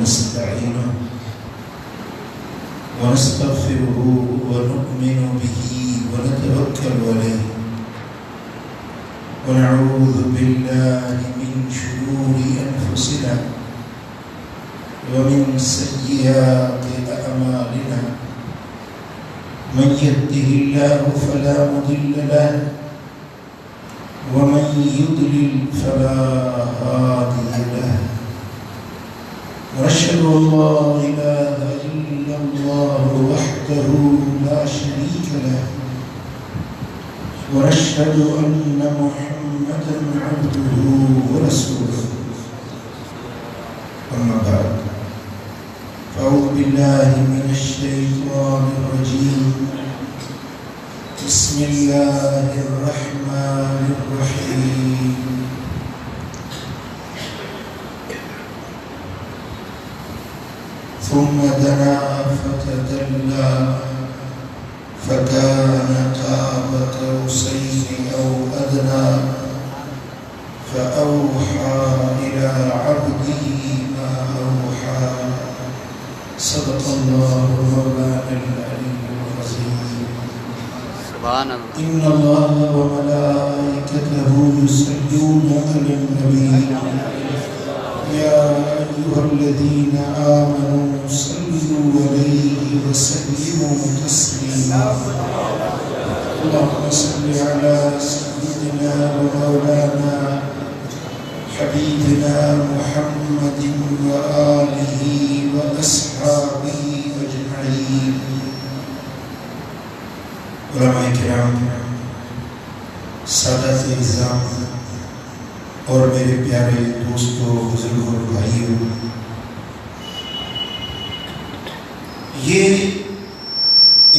ونستعينه ونستغفره ونؤمن به ونتوكل عليه ونعوذ بالله من شرور أنفسنا ومن سيئات أعمالنا من يهده الله فلا مضل له ومن يضلل فلا هادي له ونشهد أن لا إله إلا الله وحده لا شريك له ونشهد أن محمدا عبده ورسوله أما بعد فأعوذ بالله من الشيطان الرجيم بسم الله الرحمن الرحيم ثم دنا فتدلى فكان قاب قوسين أو أدنى فأوحى إلى عبده ما أوحى صدق الله مولانا العلي العظيم. سبحان الله. إن الله وملائكته يصلون على النبي يا أيها الذين آمنوا صلوا عليه وسلموا تسليما. اللهم صل على سيدنا ومولانا حبيبنا محمد وآله وأصحابه أجمعين. علماء کرام، سادات اعزام اور میرے پیارے دوستوں، بزرگوں اور بھائیوں، یہ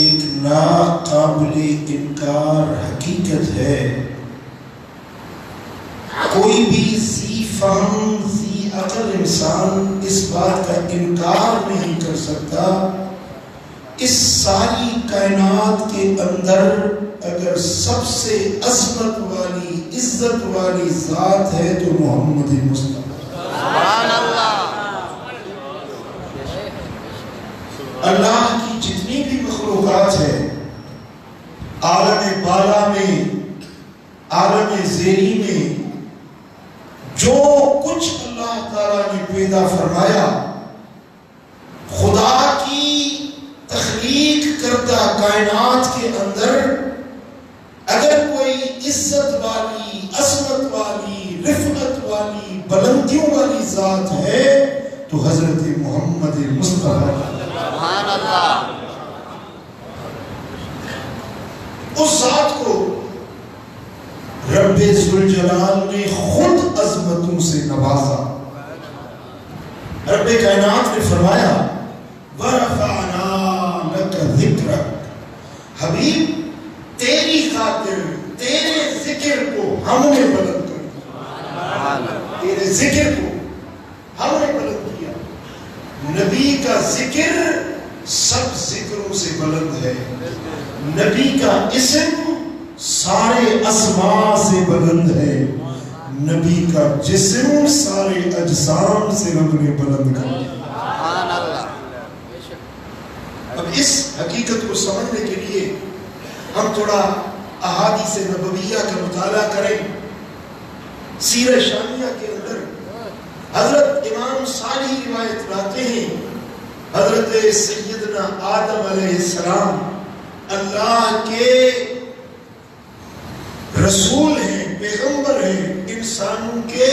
ایک ناقابل انکار حقیقت ہے، کوئی بھی ذی فہم ذی عقل انسان اس بات کا انکار نہیں کر سکتا، اس ساری کائنات کے اندر اگر سب سے عظمت والی عزت والی ذات ہے تو محمد مصطفیٰ. سبحان اللہ. اللہ کی جتنی بھی مخلوقات ہے، عالم بالا میں، عالم زیری میں، جو کچھ اللہ تعالیٰ نے پیدا فرمایا، خدا کی تخلیق کردہ کائنات کے اندر اگر کوئی عزت والی، عظمت والی، رفعت والی، بلندیوں والی ذات ہے تو حضرت محمد مصطفیٰ. سبحان اللہ. اس ذات کو رب ذوالجلال نے خود عظمتوں سے نوازا. رب کائنات نے فرمایا وَرَفَعْنَا لَكَ ذِكْرَكَ، حبیب تیری خاطر تیرے ذکر کو ہم نے بلند کر دیا، تیرے ذکر کو ہم نے بلند کیا. نبی کا ذکر سب ذکروں سے بلند ہے، نبی کا اسم سارے اسماء سے بلند ہے، نبی کا جسم سارے اجسام سے رب نے بلند کر دیا. اب اس حقیقت کو سمجھنے کے لیے ہم تھوڑا احادیث نبویہ کا مطالعہ کریں. سیرہ شامیہ کے اندر حضرت امام صالح روایت لاتے ہیں، حضرت سیدنا آدم علیہ السلام اللہ کے رسول ہیں، پیغمبر ہیں، انسانوں کے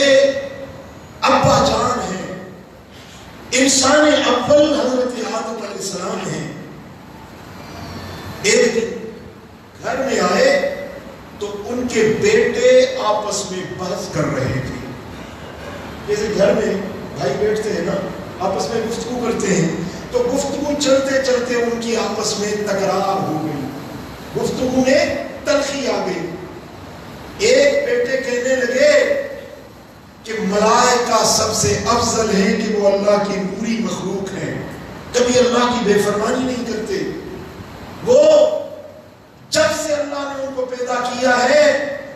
ابا جان ہیں، انسان اول حضرت آدم علیہ السلام ہیں. ایک دن گھر میں آئے تو ان کے بیٹے آپس میں بحث کر رہے تھے. جیسے گھر میں بھائی بیٹھتے ہیں نا، آپس میں گفتگو کرتے ہیں، تو گفتگو چلتے چلتے ان کی آپس میں تکرار ہو گئی، گفتگو میں تلخی آ گئی. ایک بیٹے کہنے لگے کہ ملائکہ سب سے افضل ہیں کہ وہ اللہ کی پوری مخلوق ہیں، کبھی اللہ کی بے فرمانی نہیں کرتے، وہ جب سے اللہ نے ان کو پیدا کیا ہے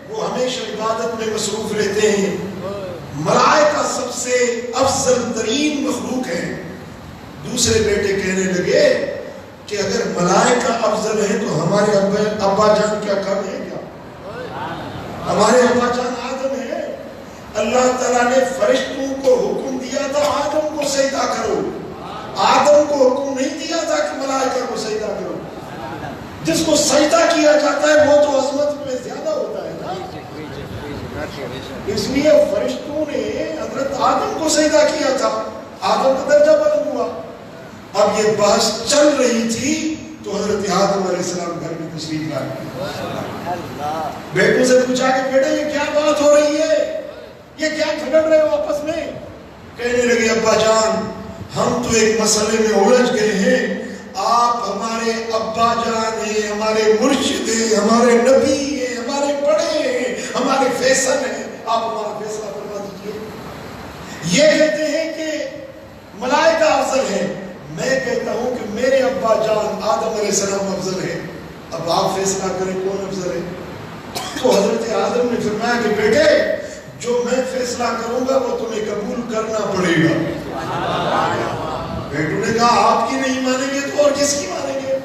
وہ ہمیشہ عبادت میں مصروف رہتے ہیں، ملائکہ سب سے افضل ترین مخلوق ہیں. دوسرے بیٹے کہنے لگے کہ اگر ملائکہ افضل ہیں تو ہمارے ابا جان کیا کم ہے کیا؟ ہمارے ابا جان آدم ہیں. اللہ تعالیٰ نے فرشتوں کو حکم دیا تھا آدم کو سجدہ کرو. آدم کو حکم نہیں دیا تھا کہ ملائکہ کو سجدہ کرو. جس کو سجدہ کیا جاتا ہے وہ تو عظمت میں زیادہ ہوتا ہے نا. اس لیے فرشتوں نے حضرت آدم کو سجدہ کیا تھا. آدم کا درجہ بلند ہوا. اب یہ بحث چل رہی تھی تو حضرت آدم علیہ السلام گھر میں تشریف لائے. بیٹوں سے پوچھا کہ بیٹے یہ کیا بات ہو رہی ہے, یہ کیا جھگڑ رہے ہو آپس میں؟ کہنے لگے ابا جان ہم تو ایک مسئلے میں الجھ گئے ہیں. آپ ہمارے ابا جان ہیں, ہمارے مرشد ہیں, ہمارے نبی ہیں, ہمارے بڑے ہیں, ہمارے فیصل ہیں, آپ ہمارا فیصلہ فرما دیجیے. یہ کہتے ہیں کہ ملائکہ افضل ہیں, میں کہتا ہوں کہ میرے ابا جان آدم علیہ السلام افضل ہیں. اب آپ فیصلہ کریں کون افضل ہے. تو حضرت آدم نے فرمایا کہ بیٹے جو میں فیصلہ کروں گا وہ تمہیں قبول کرنا پڑے گا. بیٹوں نے کہا آپ کی نہیں مانیں گے تو اور کس کی مانیں گے؟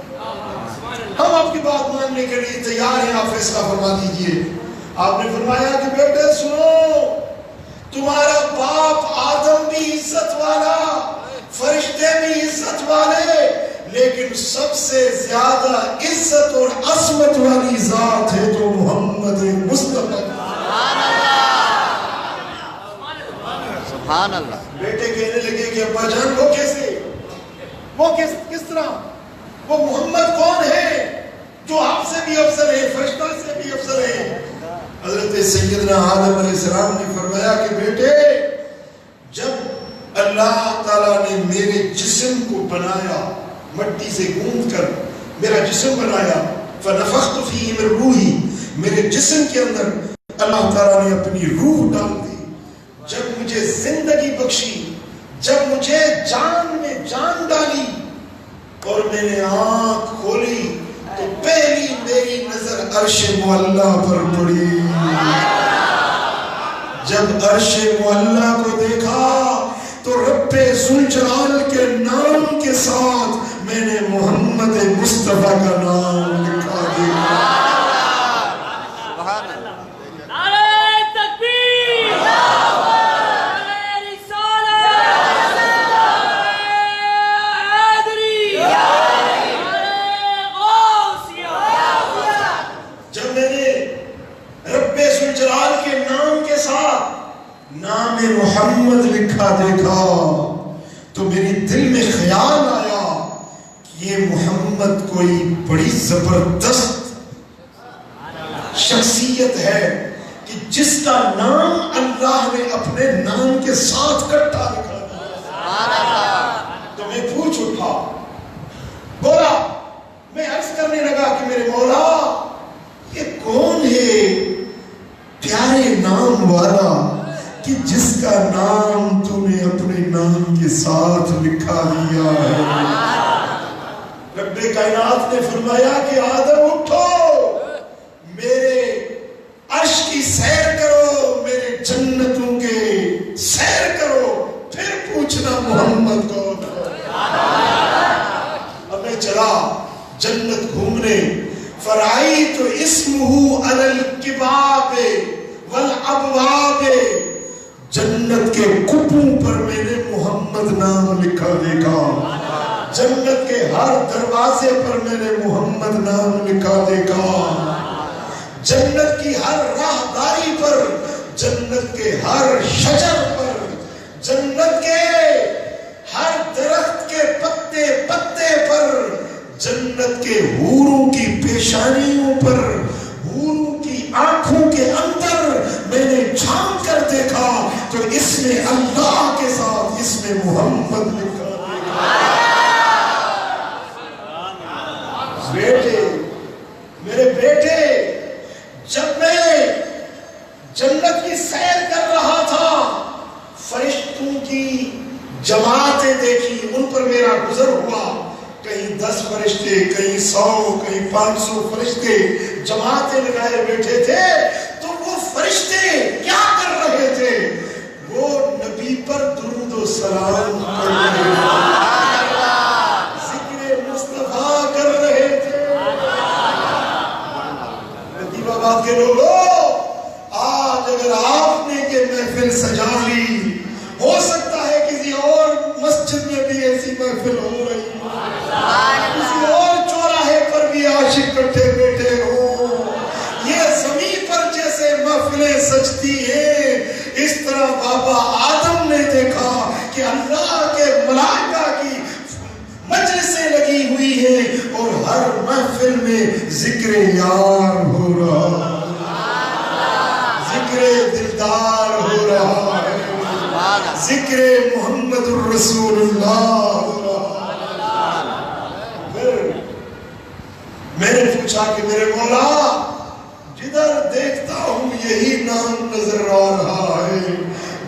ہم آپ کی بات ماننے کے لیے تیار ہیں, آپ فیصلہ فرما دیجئے. آپ نے فرمایا کہ بیٹے سنو, تمہارا باپ آدم بھی عزت والا, فرشتے بھی عزت والے, لیکن سب سے زیادہ عزت اور عظمت والی ذات ہے تو محمد مصطفیٰ. سبحان اللہ. بیٹے کہنے لگے کہ ابا جان وہ کیسے, وہ کس طرح, وہ محمد کون ہے جو آپ سے بھی افضل ہے, فرشتہ سے بھی افضل ہے. حضرت سیدنا آدم علیہ السلام نے فرمایا کہ بیٹے جب اللہ تعالیٰ نے میرے جسم کو بنایا, مٹی سے گوندھ کر میرا جسم بنایا, فنفخت فیہ من روحی, میرے جسم کے اندر اللہ تعالیٰ نے اپنی روح ڈال دی. جب مجھے زندگی بخشی, جب مجھے جان میں جان ڈالی اور میں نے آنکھ کھولی تو پہلی میری نظر عرش معلا پر پڑی. جب عرش معلا کو دیکھا تو رب ذوالجلال کے نام کے ساتھ میں نے محمد مصطفیٰ کا نام لکھا دیا. نام محمد لکھا دیکھا تو میری دل میں خیال آیا کہ یہ محمد کوئی بڑی زبردست شخصیت ہے کہ جس کا نام اللہ نے اپنے نام کے ساتھ کٹا لکھا دیا. تو میں پوچھ اٹھا, بولا, میں عرض کرنے لگا کہ میرے مولا یہ کون ہے پیارے نام والا کہ جس کا نام تو نے اپنے نام کے ساتھ لکھا دیا ہے. رب کائنات نے فرمایا کہ آدم اٹھو, میرے عرش کی سیر کرو, میرے جنتوں کے سیر کرو, پھر پوچھنا محمد کو. اب میں چلا جنت گھومنے, فرائیت اسمہ علی الکباب والابواب, جنت کے کپوں پر میں نے محمد نام لکھا دیکھا. جنت کے ہر دروازے پر میں نے محمد نام لکھا دیکھا. جنت کی ہر راہداری پر, جنت کے ہر شجر پر, جنت کے ہر درخت کے پتے پتے پر, جنت کے حوروں کی پیشانیوں پر, حوروں کی آنکھوں کے اندر میں نے جھانک کر دیکھا تو اس میں اللہ کے ساتھ اس میں محمد لکھا. بیٹے, میرے بیٹے, جب میں جنت کی سیر کر رہا تھا فرشتوں کی جماعتیں دیکھی, ان پر میرا گزر ہوا. کہیں 10 فرشتے, کہیں 100, کہیں 500 فرشتے جماعتیں لگائے بیٹھے تھے. تو وہ فرشتے کیا کر رہے تھے؟ وہ نبی پر درود و سلام پڑھ رہے تھے. اللہ کے لوگوں، آج اگر آپ نے یہ محفل سجا لی، ہو سکتا ہے کسی اور مسجد میں بھی ایسی محفل ہو رہی ہے، کسی اور چوراہے پر بھی عاشق کٹھے بیٹھے ہوں۔ یہ زمین پر جیسے محفلیں سجتی ہیں، اس طرح بابا آدم نے دیکھا کہ اللہ کے ملائکہ کی مجلسیں لگی ہوئی ہیں اور ہر محفل میں ذکر یار ہو رہا، ذکر دلدار ہو رہا ہے، ذکر محمد الرسول اللہ ہو رہا۔ پھر میں نے پوچھا کہ میرے مولا، جدھر دیکھتا ہوں یہی نام نظر آ رہا ہے،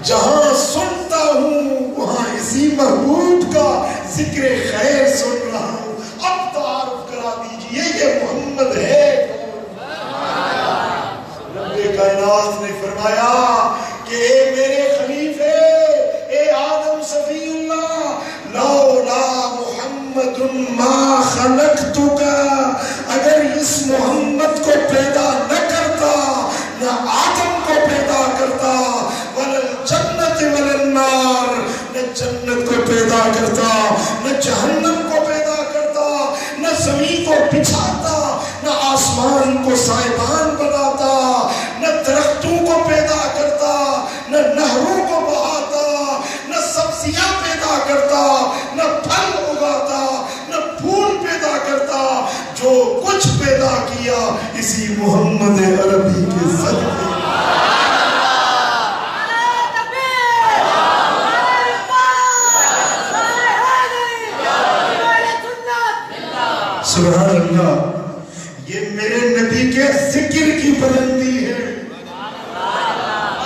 جہاں سنتا ہوں وہاں اسی محبوب کا ذکر خیر سن رہا ہوں، اب تعارف کرا دیجئے یہ محمد ہے کون؟ رب کائنات نے فرمایا کہ اے میرے خلیفے، اے آدم صفی اللہ، لولا محمد ما خلقتک، اگر اس محمد کو پیدا نہ کرتا، نہ آدم کو پیدا کرتا، وَلَلْجَنَّةِ وَلَلنَّارِ، نہ جنت کو پیدا کرتا، نہ جہنم کو پیدا کرتا، نہ زمین کو بچھاتا، نہ آسمان کو سائبان بناتا، نہ درختوں کو پیدا کرتا، نہ نہروں کو بہاتا، نہ سبزیاں پیدا کرتا، نہ پھل اگاتا، نہ پھول پیدا کرتا، جو کچھ پیدا کیا اسی محمد عربی کے صدقے۔ سبحان اللہ، یہ میرے نبی کے ذکر کی بلندی ہے،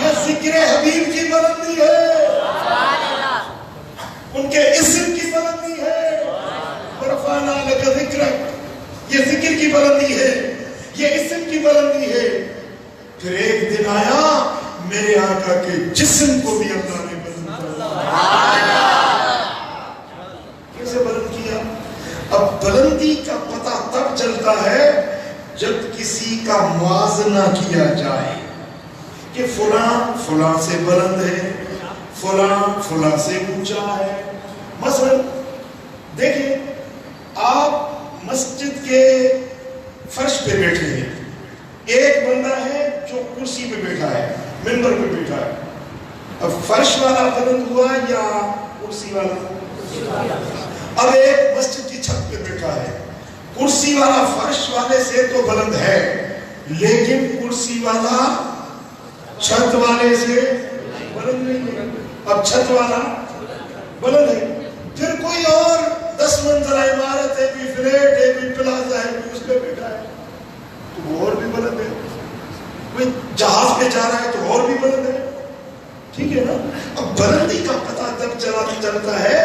یہ ذکر حبیب کی بلندی ہے، ان کے اسم کی بلندی ہے، ورفعنا لک ذکرک، یہ ذکر کی بلندی ہے، یہ اسم کی بلندی ہے۔ پھر ایک دن آیا میرے آقا کے جسم کو بھی اللہ نے بلند کیا۔ کیسے بلند کیا؟ اب بلندی کا پتہ تب چلتا ہے جب کسی کا موازنہ کیا جائے کہ فلاں فلاں سے بلند ہے، فلاں فلاں سے اونچا ہے۔ مثلا دیکھیں، آپ مسجد کے فرش پہ بیٹھے ہیں، ایک بندہ ہے جو کرسی پہ بیٹھا ہے، منبر پہ بیٹھا ہے، اب فرش والا بلند ہوا یا کرسی والا؟ اب ایک مسجد کی چھت پہ بیٹھا ہے، کرسی والا فرش والے سے تو بلند ہے، لیکن کرسی والا چھت والے سے بلند نہیں ہے۔ اب چھت والا بلند ہے، پھر کوئی اور 10 منزلہ عمارت ہے، کوئی فلیٹ ہے، کوئی پلازا ہے، کوئی اس پہ بیٹھا ہے تو وہ اور بھی بلند ہے، کوئی جہاز پہ جا رہا ہے تو اور بھی بلند ہے، ٹھیک ہے نا؟ اب بلندی کا پتہ تب چلتا ہے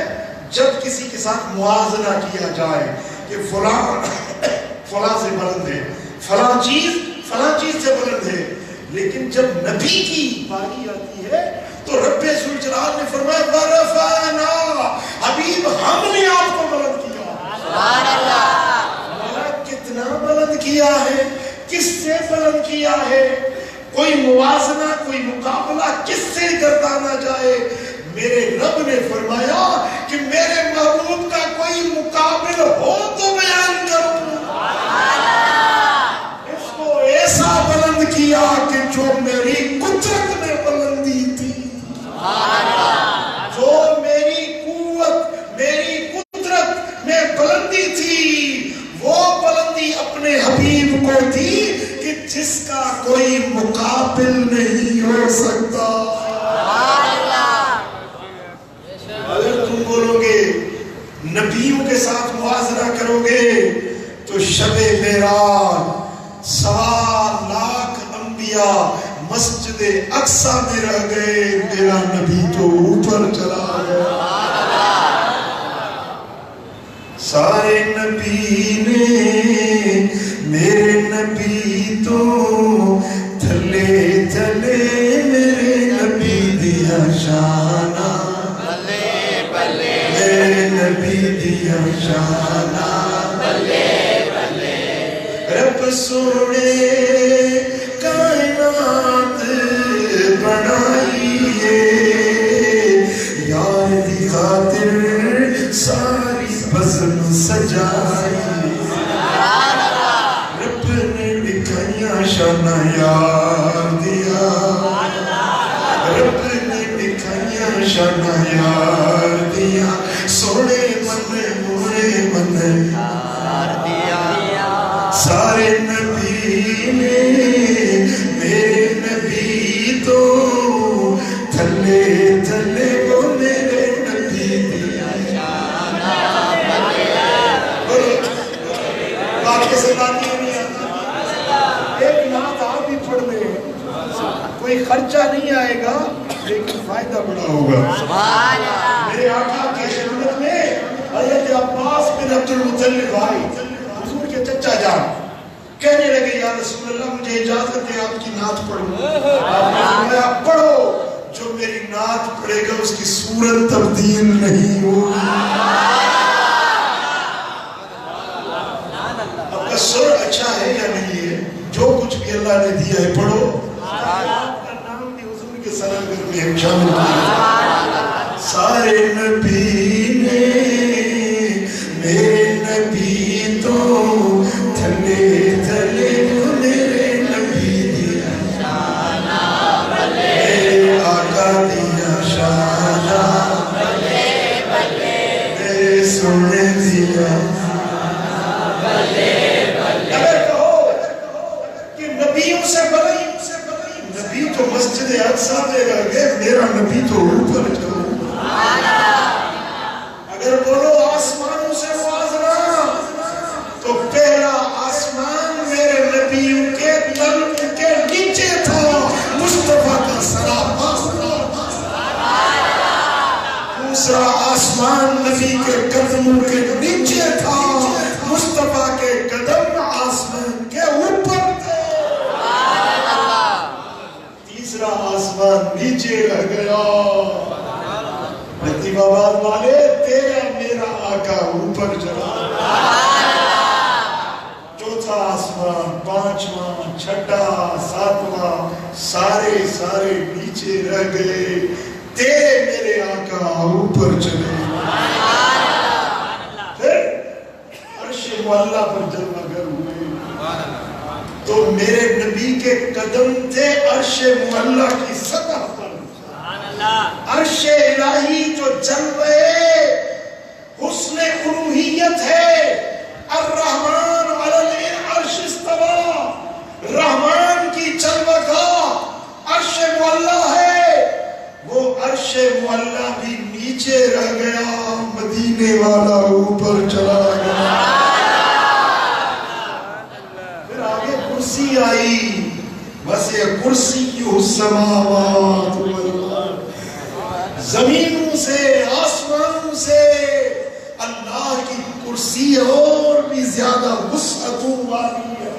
جب کسی کے ساتھ موازنہ کیا جائے کہ فلاں سے بلند ہے، فلاں چیز سے بلند ہے۔ لیکن جب نبی کی باری آتی ہے تو رب ذوالجلال نے فرمایا وَرَفَعْنَا، حبیب ہم نے آپ کو بلند کیا۔ سبحان اللہ، کتنا بلند کیا ہے، کس سے بلند کیا ہے؟ کوئی موازنہ، کوئی مقابلہ کس سے گردانا جائے؟ میرے رب نے فرمایا کہ میرے محبوب کا کوئی مقابل ہو تو بیان کروں۔ اس کو ایسا بلند کیا کہ جو میری قدرت میں بلندی تھی، جو میری قوت، میری قدرت میں بلندی تھی، وہ بلندی اپنے حبیب کو دی کہ جس کا کوئی مقابل نہیں ہو سکتا۔ اگر تم بولو گے نبیوں کے ساتھ موازنہ کرو گے تو شب معراج 1.25 لاکھ انبیاء مسجد اقصیٰ میں رہ گئے، میرا نبی تو اوپر چلا گیا۔ سارے نبی نے میرے نبی تو تھلے تھلے میرے نبی دیا شانہ، میرے نبی دیا شانہ، رب سونے دی خاطر ساری بزم سجائی رب نے لکھائیاں شانہ یار دیا رب نے لکھائیاں شانہ یار دیا سونے من موڑے من یار دیا سارے نبی نے میرے نبی تو تھلے تھلے وہ میرے نبی دیا باقی سے باقی نہیں آتا ایک نعت آپ بھی پڑھ لیں کوئی خرچہ نہیں آئے گا لیکن فائدہ بڑا ہوگا میرے آقا کی خدمت میں حضرت عباس بن عبد المطلب بھائی حضور کے چچا جان کہنے لگے یا رسول اللہ مجھے اجازت ہے آپ کی نعت پڑھوں آپ نے فرمایا پڑھو جو میری نعت پڑھے گا اس کی صورت تبدیل نہیں ہوگی اب کا سر اچھا ہے یا نہیں ہے جو کچھ بھی اللہ نے دیا ہے پڑھو آپ کا نام بھی حضور کے سلام کرنے ہم شامل کیا سارے نبی نے میرے نبی تو تھلے تھلے میرے نبی دیا میرے آقا دیا شانہ میرے سونے دیا اگر کہو کہ نبیوں سے بڑی نبی تو مسجد اقصی دے گا کہ میرا نبی تو اوپر چلو اگر بولو آسمانوں سے موازنہ تو پہلا آسمان میرے نبیوں کے تن کے نیچے تھا مصطفیٰ کا سراپا دوسرا آسمان نبی کے قدموں کے نیچے تھا مصطفیٰ کے قدم آسمان کے اوپر تھے تیسرا آسمان نیچے رہ گیا رتیب آباد والے تیرا میرا آقا اوپر چلا چوتھا آسمان پانچواں چھٹا ساتواں سارے نیچے رہ گئے تیرے میرے آقا اوپر چلے پھر عرش معلیٰ پر جلوہ گر ہوئے تو میرے نبی کے قدم تھے عرش معلیٰ کی سطح پر عرش الہی جو جلوے حسن الوہیت ہے الرحمن علی العرش استوى رحمان کی جلوہ گاہ عرش معلیٰ ہے وہ عرش معلیٰ بھی نیچے رہ گیا مدینے والا اوپر چلا گیا پھر آگے کرسی آئی وسع کرسی السماوات والارض زمینوں سے آسمانوں سے اللہ کی کرسی اور بھی زیادہ وسعتوں والی ہے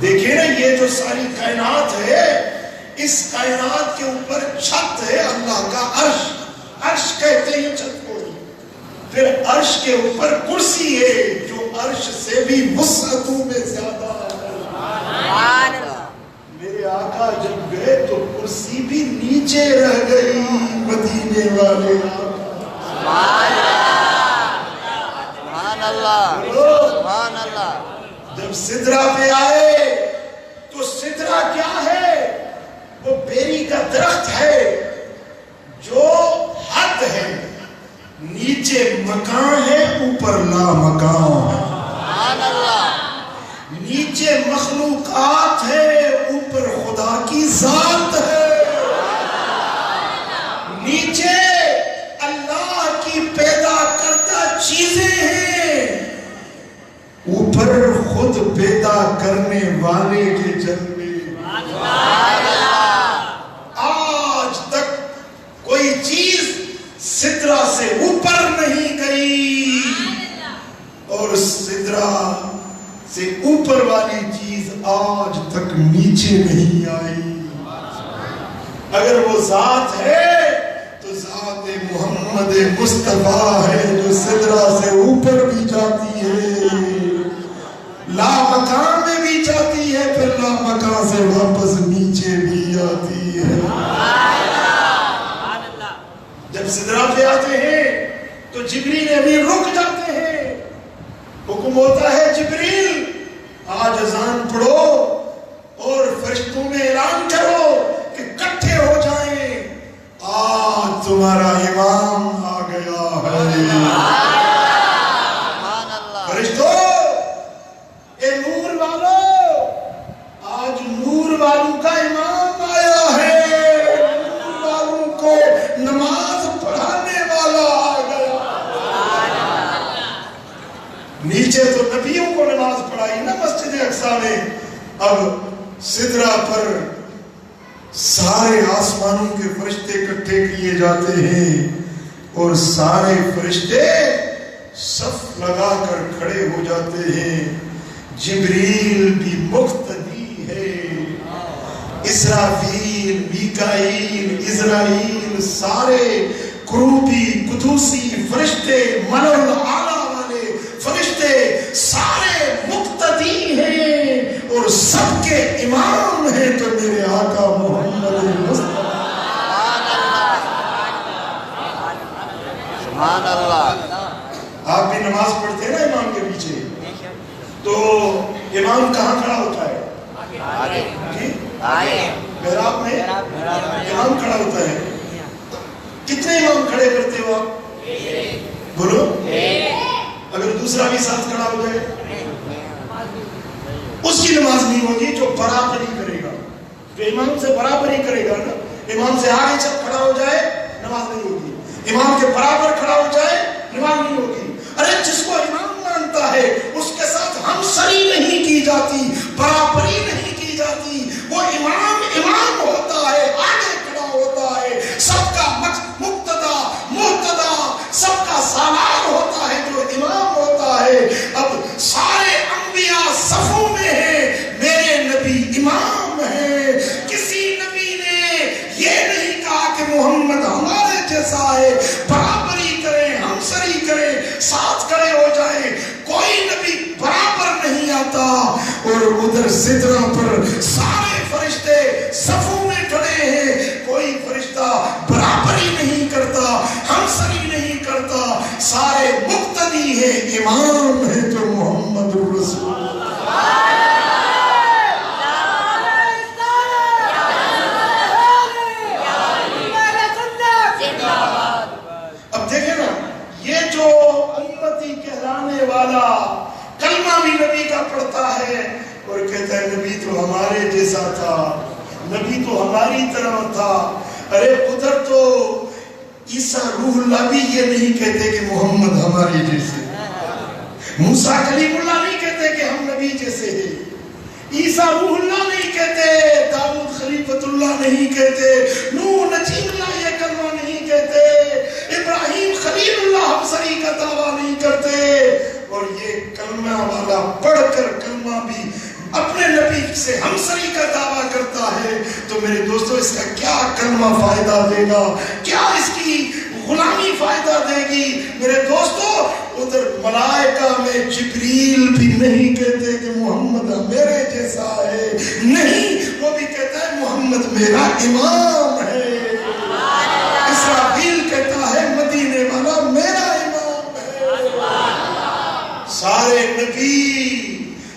دیکھیں نا یہ جو ساری کائنات ہے اس کائنات کے اوپر چھت ہے اللہ کا عرش عرش کہتے ہیں چھت کو پھر عرش کے اوپر کرسی ہے جو عرش سے بھی وسعتوں میں زیادہ ہے میرے آقا جب گئے تو کرسی بھی نیچے رہ گئی مدینے والے سبحان اللہ سبحان اللہ جب سدرہ پہ آئے تو سدرہ کیا ہے وہ بیری کا درخت ہے جو حد ہے نیچے مکان ہے اوپر لا مکان سبحان اللہ نیچے مخلوقات ہے اوپر خدا کی ذات ہے نیچے اللہ کی پیدا کردہ چیزیں ہیں اوپر خود پیدا کرنے والے کے جلوے آج تک کوئی چیز سدرہ سے اوپر نہیں گئی اور سدرہ سے اوپر والی چیز آج تک نیچے نہیں آئی اگر وہ ذات ہے تو ذات محمد مصطفیٰ ہے جو سدرہ سے اوپر بھی جاتی ہے لا مکان میں بھی جاتی ہے پھر لا مکان سے واپس نیچے بھی آتی ہے جب سدرا پہ آتے ہیں تو جبریل امین رک جاتے ہیں، حکم ہوتا ہے جبریل آج اذان پڑھو اور فرشتوں میں اعلان کرو کہ اکٹھے ہو جائیں، آج تمہارا امام آ گیا ہے۔ فرشتوں، اے نور والو، آج نور والوں کا امام آیا ہے، نور والوں کو نماز پڑھانے والا آ گیا۔ نیچے تو نبیوں کو نماز پڑھائی نا مسجد اقصی میں، اب سدرا پر سارے آسمانوں کے فرشتے اکٹھے کیے جاتے ہیں اور سارے فرشتے صف لگا کر کھڑے ہو جاتے ہیں۔ جبریل بھی مقتدی ہے، اسرافیل، میکائیل، عزرائیل، سارے کروبی، قدوسی فرشتے، ملل اعلیٰ والے فرشتے سارے مقتدی ہیں اور سب کے امام ہیں تو میرے آقا محمد مصطفیٰ۔ سبحان اللہ۔ آپ بھی نماز پڑھتے ہیں نا امام کے پیچھے، تو امام کہاں کھڑا ہوتا ہے؟ جی محراب میں امام کھڑا ہوتا ہے۔ کتنے امام کھڑے کرتے ہو آپ؟ بولو۔ اگر دوسرا بھی ساتھ کھڑا ہو جائے اس کی نماز نہیں ہوگی، جو برابری کرے گا، جو امام سے برابری کرے گا نا، امام سے آگے چل کھڑا ہو جائے نماز نہیں ہوگی، امام کے برابر کھڑا ہو جائے نماز نہیں ہوگی۔ ارے جس کو امام مانتا ہے اس کے ساتھ ہم سری نہیں کی جاتی، برابری نہیں کی جاتی، وہ امام امام ہوتا ہے، آگے کھڑا ہوتا ہے، سب کا مقتدا محتدا، سب کا سالار ہوتا ہے جو امام ہوتا ہے۔ اب سارے انبیاء صفوں میں ہیں، میرے نبی امام ہیں۔ کسی نبی نے یہ نہیں کہا کہ محمد ہمارے جیسا ہے، برابری کریں، ہمسری کریں، ساتھ کھڑے ہو جائیں، کوئی نبی برابر نہیں آتا۔ اور ادھر سدرا پر سارے فرشتے صفوں میں کھڑے ہیں، کوئی فرشتہ برابری نہیں کرتا، ہمسری نہیں کرتا، سارے مقتدی ہیں، امام ہے تو محمد الرسول۔ اب دیکھیں نا، یہ جو امتی کہلانے والا کلمہ بھی نبی کا پڑھتا ہے اور کہتا ہے نبی تو ہمارے جیسا تھا، نبی تو ہماری طرح تھا۔ ارے ادھر تو عیسیٰ روح اللہ بھی یہ نہیں کہتے کہ محمد ہمارے جیسے، موسیٰ کلیم اللہ نہیں کہتے کہ ہم نبی جیسے ہیں، عیسیٰ روح اللہ نہیں کہتے، داؤد خلیفۃ اللہ نہیں کہتے، نوح نجیم اللہ یہ کلمہ نہیں کہتے، ابراہیم خلیل اللہ ہمسری کا دعویٰ نہیں کرتے۔ اور یہ کلمہ والا پڑھ کر کلمہ بھی اپنے نبی سے ہمسری کا دعویٰ کرتا ہے، تو میرے دوستو اس کا کیا کلمہ فائدہ دے گا، کیا اس کی غلامی فائدہ دے گی؟ میرے دوستو ادھر ملائکہ میں جبریل بھی نہیں کہتے کہ محمد میرے جیسا ہے، نہیں، وہ بھی کہتا ہے محمد میرا امام ہے۔ اسرافیل کہتا ہے مدینے والا میرا امام ہے۔ سارے نبی،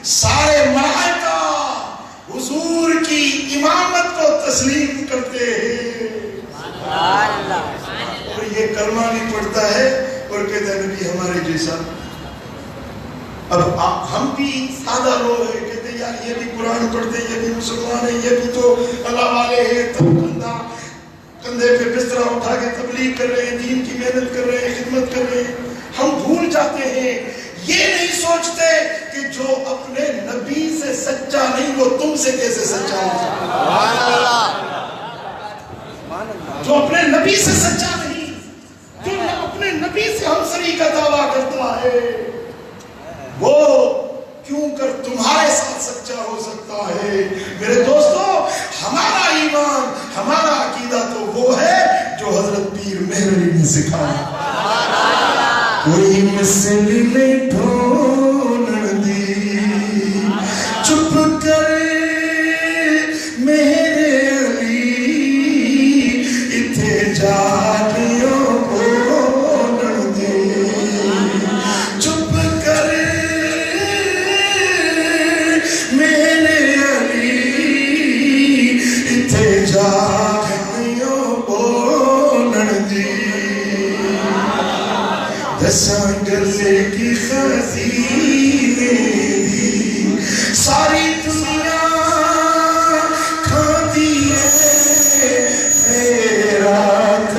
سارے ملائکہ حضور کی امامت کو تسلیم کرتے ہیں، اور یہ کلمہ بھی پڑھتا ہے اور کہتا ہے نبی ہمارے جیسا۔ اب ہم بھی سادہ لوگ ہیں، کہتے ہیں یار یہ بھی قرآن پڑھتے ہیں، یہ بھی مسلمان ہیں، یہ بھی تو اللہ والے ہیں، کندھے پہ بسترا اٹھا کے تبلیغ کر رہے ہیں، دین کی محنت کر رہے ہیں، خدمت کر رہے ہیں۔ ہم بھول جاتے ہیں، یہ نہیں سوچتے کہ جو اپنے نبی سے سچا نہیں وہ تم سے کیسے سچا ہو سکتا ہے۔ جو اپنے نبی سے سچا نہیں، جو اپنے نبی سے ہمسری کا دعویٰ کرتا ہے، وہ کیوں کر تمہارے ساتھ سچا ہو سکتا ہے؟ میرے دوستو ہمارا ایمان، ہمارا عقیدہ تو وہ ہے جو حضرت پیر مہر علی نے سکھایا۔ کوئی مثل نہیں ڈھونڈ دی چپ کر مہر علی اتھے جاگیوں دساں گلے کی خزینے دی ساری دنیا کھاتی ہے خیرات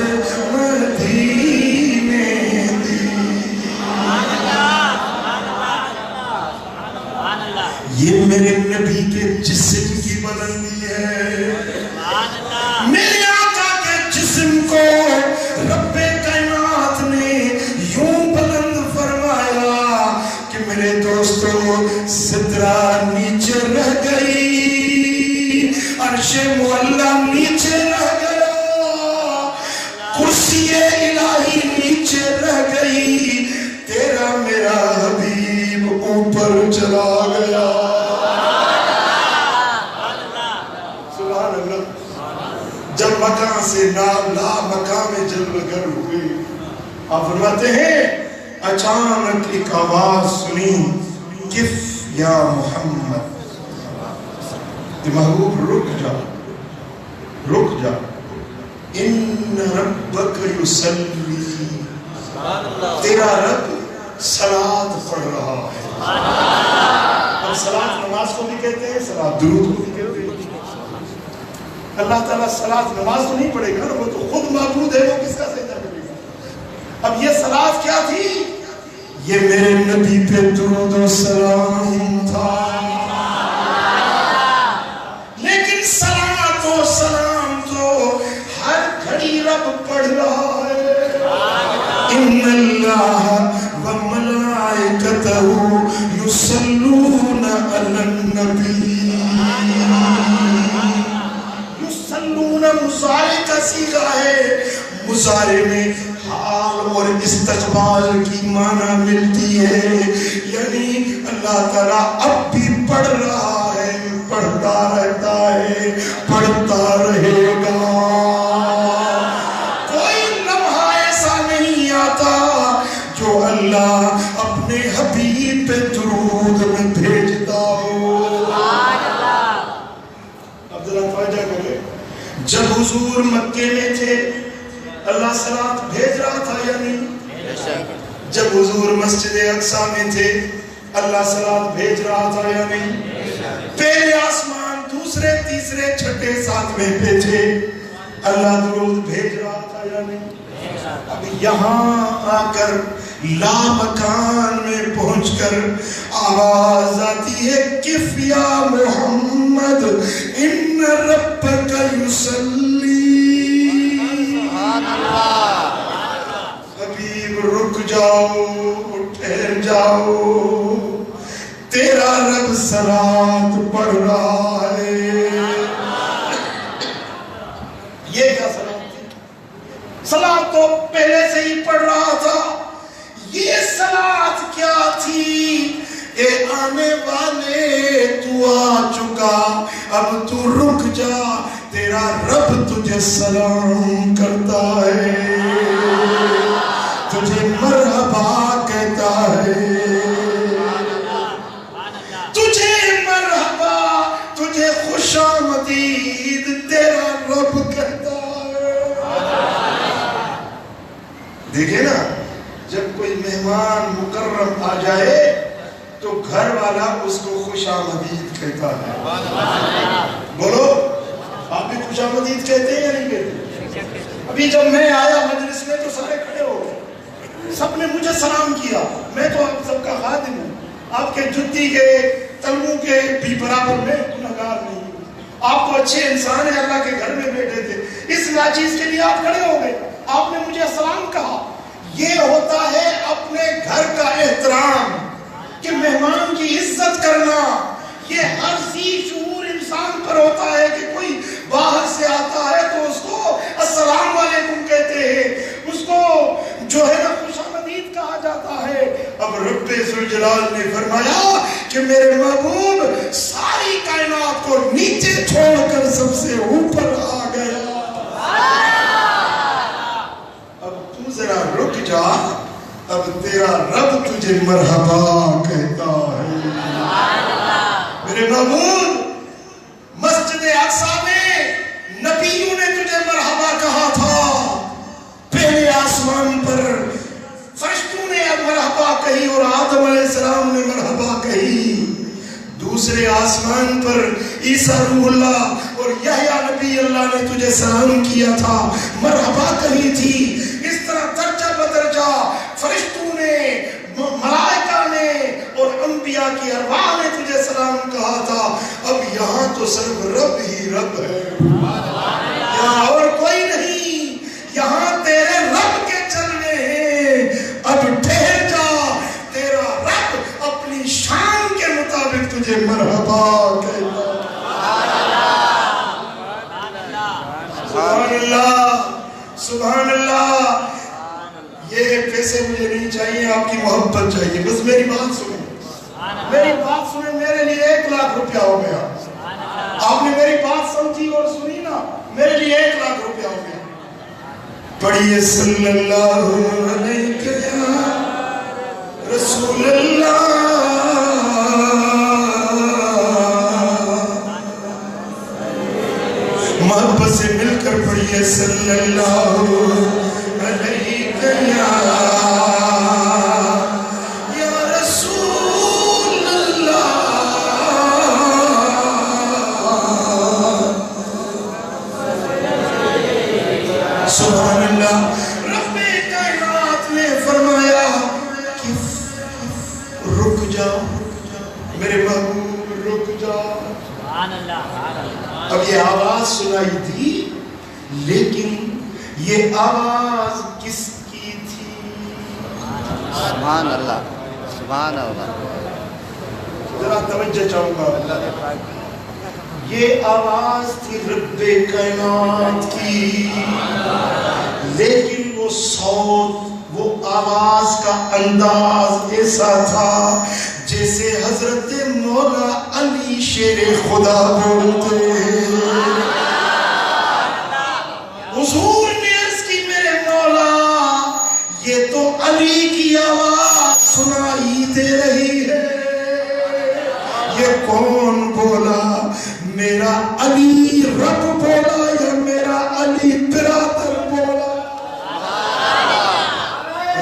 مدینے دی. یہ میرے نبی کے جسم کی بلندی ہے. میرے آقا کے جسم کو رب کائنات نے یوں بلند فرمایا کہ میرے دوستوں سدرہ نیچے رہ گئی, عرش معلیٰ نیچے رہ گیا, کرسی الہی نیچے رہ گئی, تیرا میرا حبیب اوپر چلا گیا. سبحان اللہ. جب مکان سے لا مکان میں جلوہ گر ہوئی, آپ فرماتے ہیں اچانک ایک آواز سنی, کف یا محمد, محبوب رک جا, رک جا, ان ربک یصلی, تیرا رب صلاۃ پڑھ رہا ہے. اب صلاۃ نماز کو بھی کہتے ہیں, صلاۃ درود کو بھی کہتے ہیں. اللہ تعالیٰ صلاۃ نماز تو نہیں پڑھے گا, وہ تو خود معبود ہے, وہ کس کا سجدہ کرے گا. اب یہ صلاۃ کیا تھی؟ یہ میرے نبی پہ درود و سلام تھا. لیکن صلاۃ و سلام تو ہر گھڑی رب پڑھ رہا ہے. ان اللہ وملائکتہ یصلون علی النبی. یصلون مضارع کا صیغہ ہے, مضارع میں حال اور استقبال کی معنی ملتی ہے, یعنی اللہ تعالیٰ اب بھی پڑھ رہا ہے, پڑھتا رہتا ہے, پڑھتا رہے گا. کوئی لمحہ ایسا نہیں آتا جو اللہ اپنے حبیب پہ درود میں بھیجتا ہو. عبداللہ توجہ کرے, جب حضور مکے میں تھے اللہ صلاۃ بھیج رہا تھا یا نہیں؟ جب حضور مسجد اقصی میں تھے اللہ صلاۃ بھیج رہا تھا یا نہیں؟ پہلے آسمان, دوسرے, تیسرے, چھٹے, ساتویں پہ تھے, اللہ درود بھیج رہا تھا یا نہیں؟ اب یہاں آ کر لا مکان میں پہنچ کر آواز آتی ہے, کف یا محمد ان ربک یصلی. حبیب رک جاؤ, ٹھہر جاؤ, تیرا رب صلاۃ پڑھ رہا ہے. یہ کیا صلاۃ تھی؟ صلاۃ تو پہلے سے ہی پڑھ رہا تھا. یہ صلاۃ کیا تھی؟ اے آنے والے تو آ چکا, اب تو رک جا, تیرا رب تجھے سلام کرتا ہے, تجھے مرحبا کہتا ہے, تجھے مرحبا, تجھے خوش آمدید تیرا رب کہتا ہے. دیکھیں نا, جب کوئی مہمان مکرم آ جائے تو گھر والا اس کو خوش آمدید کہتا ہے. بولو, آپ بھی خوش آمدید کہتے ہیں یا نہیں کہتے؟ ابھی جب میں آیا مجلس میں تو سارے کھڑے ہو گئے, سب نے مجھے سلام کیا. میں تو آپ سب کا خادم ہوں, آپ کے جتی کے تلموں کے بھی برابر میں گنہگار نہیں ہوں. آپ تو اچھے انسان ہیں, اللہ کے گھر میں بیٹھے تھے, اس ناچیز کے لیے آپ کھڑے ہو گئے, آپ نے مجھے سلام کہا. یہ ہوتا ہے اپنے گھر کا احترام, کہ مہمان کی عزت کرنا. یہ ہر ذی شعور انسان پر ہوتا ہے کہ کوئی باہر سے آتا ہے تو اس کو السلام علیکم کہتے ہیں, اس کو جو ہے نا خوش آمدید کہا جاتا ہے. اب رب ذوالجلال نے فرمایا کہ میرے محبوب ساری کائنات کو نیچے چھوڑ کر سب سے اوپر آ گیا. اب تو ذرا رک جا, اب تیرا رب تجھے مرحبا کہتا ہے. میرے محبوب مسجد اقصی میں نبیوں نے تجھے مرحبا کہا تھا, پہلے آسمان پر فرشتوں نے دوسرے آسمان پر عیسیٰ روح اللہ اور یحییٰ نبی اللہ نے تجھے سلام کیا تھا، مرحبا کہی تھی، اس طرح درجہ بدرجہ فرشتوں نے، ملائکہ نے اور انبیاء کی ارواح نے تجھے سلام کہا تھا۔ اب یہاں تو صرف رب ہی رب ہے، یہاں اور کوئی نہیں، یہاں تیرے رب کے چلنے ہیں۔ اب ٹھہر جا، تیرا رب اپنی شان کے مطابق تجھے مرحبا کہتا۔ سبحان اللہ، سبحان اللہ۔ یہ پیسے مجھے نہیں چاہیے، آپ کی محبت چاہیے، بس میری بات سنیں، میری بات سنیں۔ میرے لیے 1 لاکھ روپیہ ہو گیا، آپ نے میری بات سمجھی اور سنی نا، میرے لیے 1 لاکھ روپیہ ہو گیا۔ پڑھیے صلی اللہ علیہ یا رسول اللہ، محبت سے مل کر پڑھیے صلی اللہ علیہ یا رسول اللہ۔ سبحان اللہ۔ رب کائنات نے فرمایا کہ رک جا میرے محبوب، رک جا۔ اب یہ آواز سنائی تھی، لیکن یہ آواز کس کی تھی؟ سبحان اللہ، سبحان اللہ۔ ذرا توجہ چاہوں گا، یہ آواز تھی رب کائنات کی، لیکن وہ صوت، وہ آواز کا انداز ایسا تھا جیسے حضرت مولا علی شیر خدا بولتے ہیں۔ حضور نے عرض کی میرے مولا، یہ تو علی کی آواز سنائی دے رہی ہے، یہ کون بولا؟ میرا علی رب بولا یا میرا علی برادر بولا؟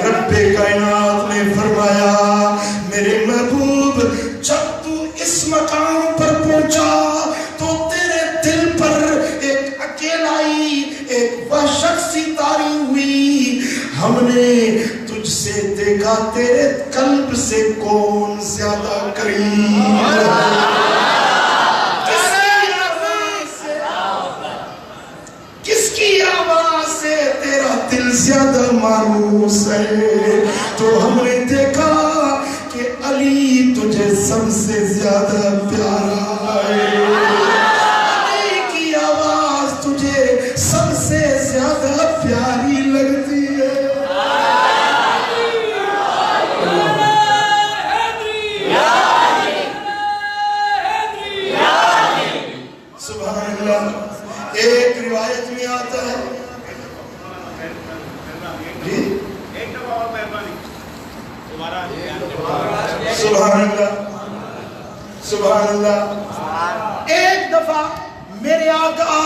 رب کائنات نے فرمایا میرے محبوب، جب تو اس مقام پر پہنچا تو تیرے دل پر ایک اکیلائی، ایک وحشت سی طاری ہوئی۔ ہم نے تجھ سے دیکھا تیرے قلب سے کون زیادہ قریب، کس کی آواز سے تیرا دل زیادہ مانوس ہے؟ تو ہم نے دیکھا کہ علی تجھے سب سے زیادہ پیارا ہے، علی کی آواز تجھے سب سے زیادہ پیاری لگتی ہے۔ سبحان اللہ۔ ایک روایت میں آتا ہے سبحان اللہ، سبحان اللہ۔ ایک دفعہ میرے آقا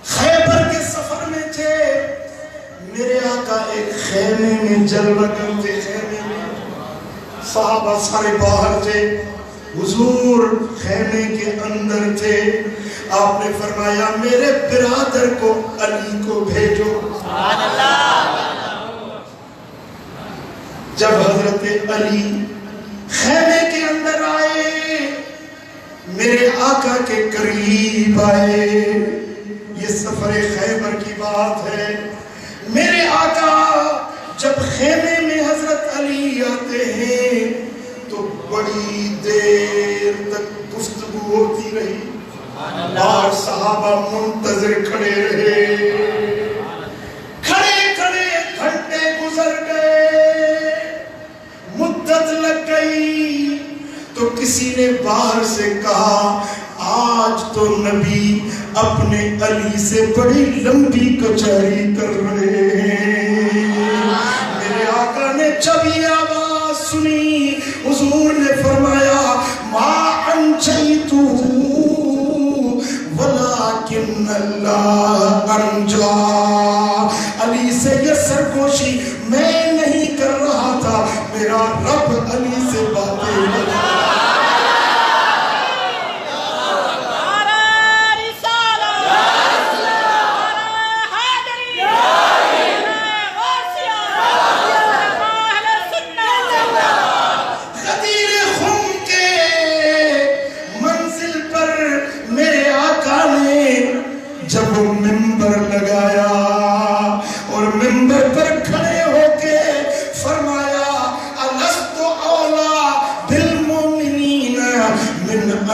خیبر کے سفر میں تھے، میرے آقا ایک خیمے میں جلوہ کرتے، خیمے میں صحابہ سارے باہر تھے، حضور خیمے کے اندر تھے۔ آپ نے فرمایا میرے برادر کو علی کو بھیجو۔ سبحان اللہ۔ جب حضرت علی خیمے کے اندر آئے، میرے آقا کے قریب آئے، یہ سفر خیبر کی بات ہے۔ میرے آقا جب خیمے میں حضرت علی آتے ہیں تو بڑی دیر تک گفتگو ہوتی رہی، اور صحابہ منتظر کھڑے رہے، کھڑے کھڑے گھنٹے گزر گئے، مدت لگ گئی، تو کسی نے باہر سے کہا آج تو نبی اپنے علی سے بڑی لمبی کچہری کر رہے ہیں۔ میرے آقا نے جب یہ آواز سنی، حضور نے فرمایا ما انجیتو ولیکن اللہ انجا، علی سے یہ سرگوشی میں نہیں کر رہا تھا، میرا رب علی سے باتیں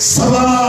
1.25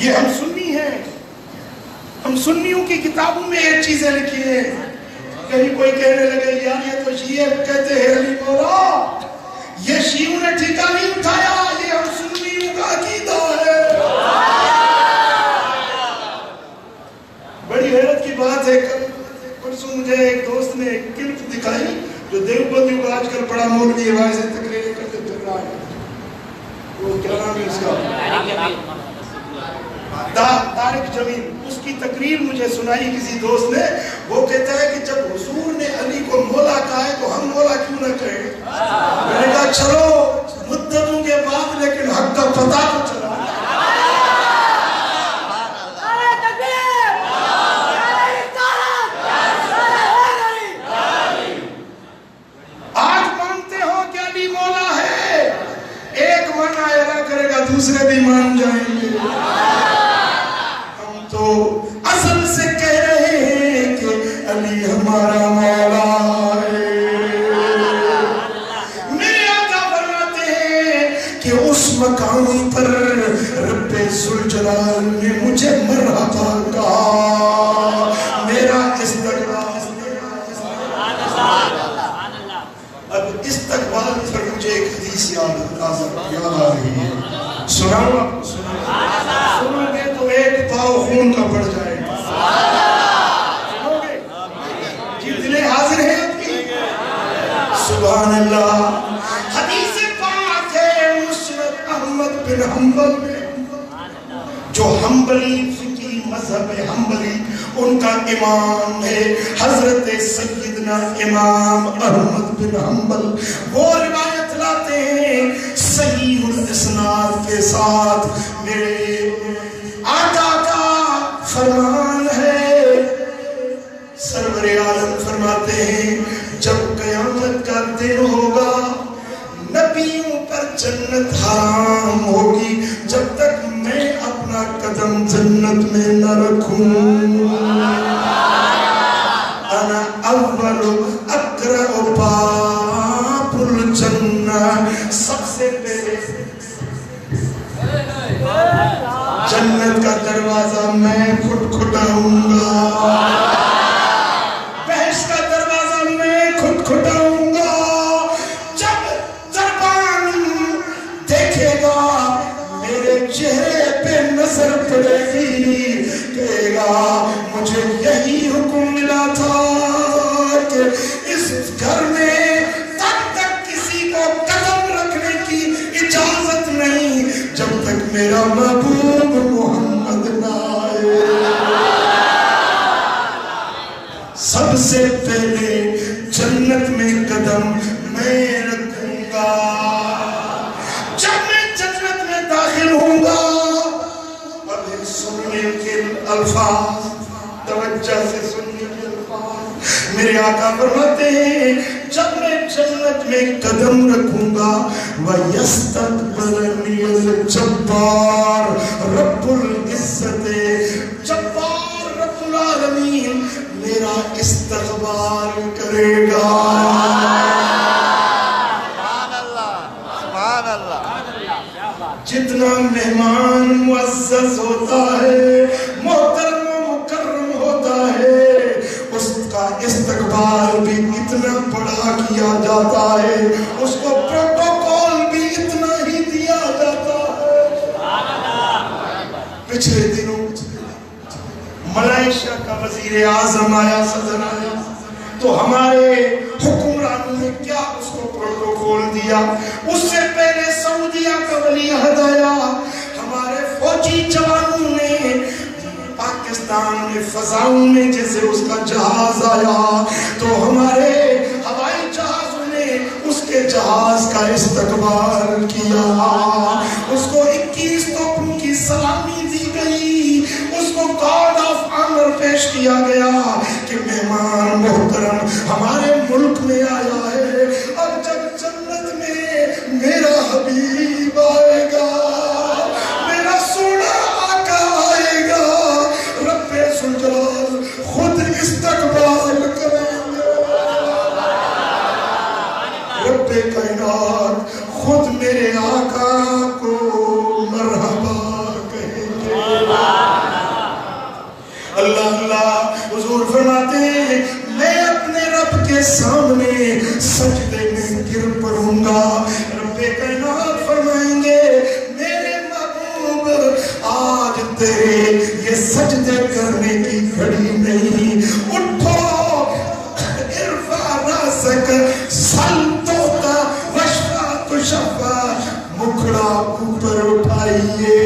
یہ ہم سنی ہیں، ہم سنیوں کی کتابوں میں یہ چیزیں لکھی ہیں. کہیں کوئی کہنے لگے یار یہ تو شیعہ کہتے ہیں علی مولا، یہ شیعوں نے ٹھیکہ نہیں اٹھایا، یہ ہم سنیوں کا عقیدہ ہے. بڑی حیرت کی بات ہے، پرسوں مجھے ایک دوست نے ایک کلپ دکھائی جو دیوبندیوں کا آج کل بڑا مولوی ہے، واضح تقریریں کرتے پھر رہا ہے. وہ کیا نام ہے اس کا؟ طارق جمیل. اس کی تقریر مجھے سنائی کسی دوست نے. وہ کہتا ہے کہ جب حضور نے علی کو مولا کہا ہے تو ہم مولا کیوں نہ کہیں. میں نے کہا چلو مدتوں کے بعد لیکن حق کا پتہ تو چلا. آج مانتے ہو کہ علی مولا ہے، ایک من آئرہ کرے گا دوسرے بھی مان جائیں گے. ہم تو اصل سے کہہ رہے ہیں کہ علی ہمارا مولا ہے. میرے آقا فرماتے ہیں کہ اس مقام پر رب ذوالجلال نے مجھے مرحبا کہا، میرا استقبال. اب استقبال پر مجھے ایک حدیث یاد آ رہی ہے. سناؤں آپ کو؟ سنو گے تو ایک پاؤ خون کا پڑ جائے گا. سنو گے جی؟ دلیں حاضر ہیں آپ کی؟ سبحان اللہ. حدیث پاک ہے مسند احمد بن حنبل میں، جو حنبلی فقی مذہب حنبلی ان کا امام ہے حضرت سیدنا امام احمد بن حنبل. وہ روایت لاتے ہیں صحیح الاسناد کے ساتھ. میرے آقا کا فرمان ہے، سرور عالم فرماتے ہیں جب قیامت کا دن ہوگا نبیوں پر جنت حرام ہوگی جب تک میں اپنا قدم جنت میں نہ رکھوں. انا اول اقرأ باب الجنہ، سب سے پہلے جنت کا دروازہ میں کھٹکھٹاؤں گا، بحث کا دروازہ میں کھٹکھٹاؤں گا. جب دربان دیکھے گا میرے چہرے پہ نظر پڑے گی، کہے گا مجھے یہی حکم ملا تھا کہ اس گھر میں تب تک کسی کو قدم رکھنے کی اجازت نہیں جب تک میرا محبوب محمد نہ آئے. سب سے پہلے جنت میں قدم میں رکھوں گا. جب میں جنت میں داخل ہوں گا، اب سننے کے الفاظ توجہ سے سننے کے الفاظ میرے آقا فرماتے ہیں جب میں جنت میں قدم رکھوں گا وَيَسْتَقْبَلَنِي الْجَبَّارُ رب العزت، جبار رب العالمین میرا استقبال کرے گا. جتنا مہمان معزز ہوتا ہے، محترم و مکرم ہوتا ہے، اس کا استقبال بھی اتنا بڑا کیا جاتا ہے، اس کو پروٹوکول بھی اتنا ہی دیا جاتا ہے. پچھلے دنوں ملائیشیا کا وزیر اعظم آیا، صدر آیا، تو ہمارے حکمرانوں نے کیا اس کو پروٹوکول دیا. اس سے پہلے سعودیہ کا ولی عہد آیا، ہمارے فوجی جوانوں نے پاکستان میں فضاؤں میں جیسے اس کا جہاز آیا تو ہمارے ہوائی جہازوں نے اس کے جہاز کا استقبال کیا. اس کو 21 توپوں کی سلامی دی گئی، اس کو گارڈ آف آنر پیش کیا گیا کہ مہمان محترم ہمارے ملک میں آیا ہے. اب جب جنت میں میرا حبیب آئے گا، میرا سونا آقا آئے گا، رب ذوالجلال خود استقبال کریں گے. رب کائنات خود میرے آقا کو مرحبا کہیں گے. آج تیرے یہ سجدے کرنے کی گھڑی نہیں. اٹھو ارفع راسک سل توتا وشفا تشفا. مکھڑا اوپر اٹھائیے,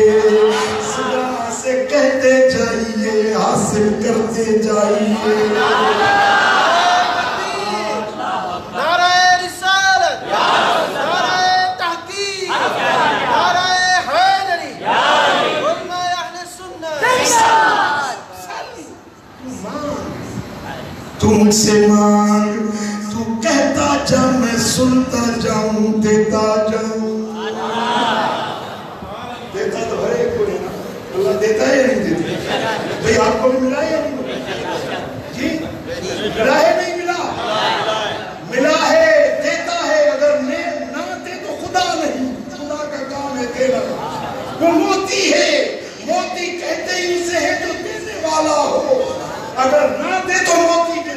صدا سے کہتے جائیے, حاصل کرتے جائیے. تو مجھ سے مانگ, تو کہتا جا, میں سنتا جاؤں, دیتا جاؤں. دیتا تو ہر ایک کو ہے نا, اللہ دیتا ہے یا نہیں دیتا؟ بھئی آپ کو بھی ملا ہے یا نہیں ملا؟ جی ملا ہے نہیں ملا؟ ملا ہے, دیتا ہے. اگر نہ دے تو خدا نہیں, خدا کا کام ہے دینا. وہ موتی ہے, موتی کہتے ہی اسے ہے جو دینے والا ہو. اگر نہ دے تو موتی دے.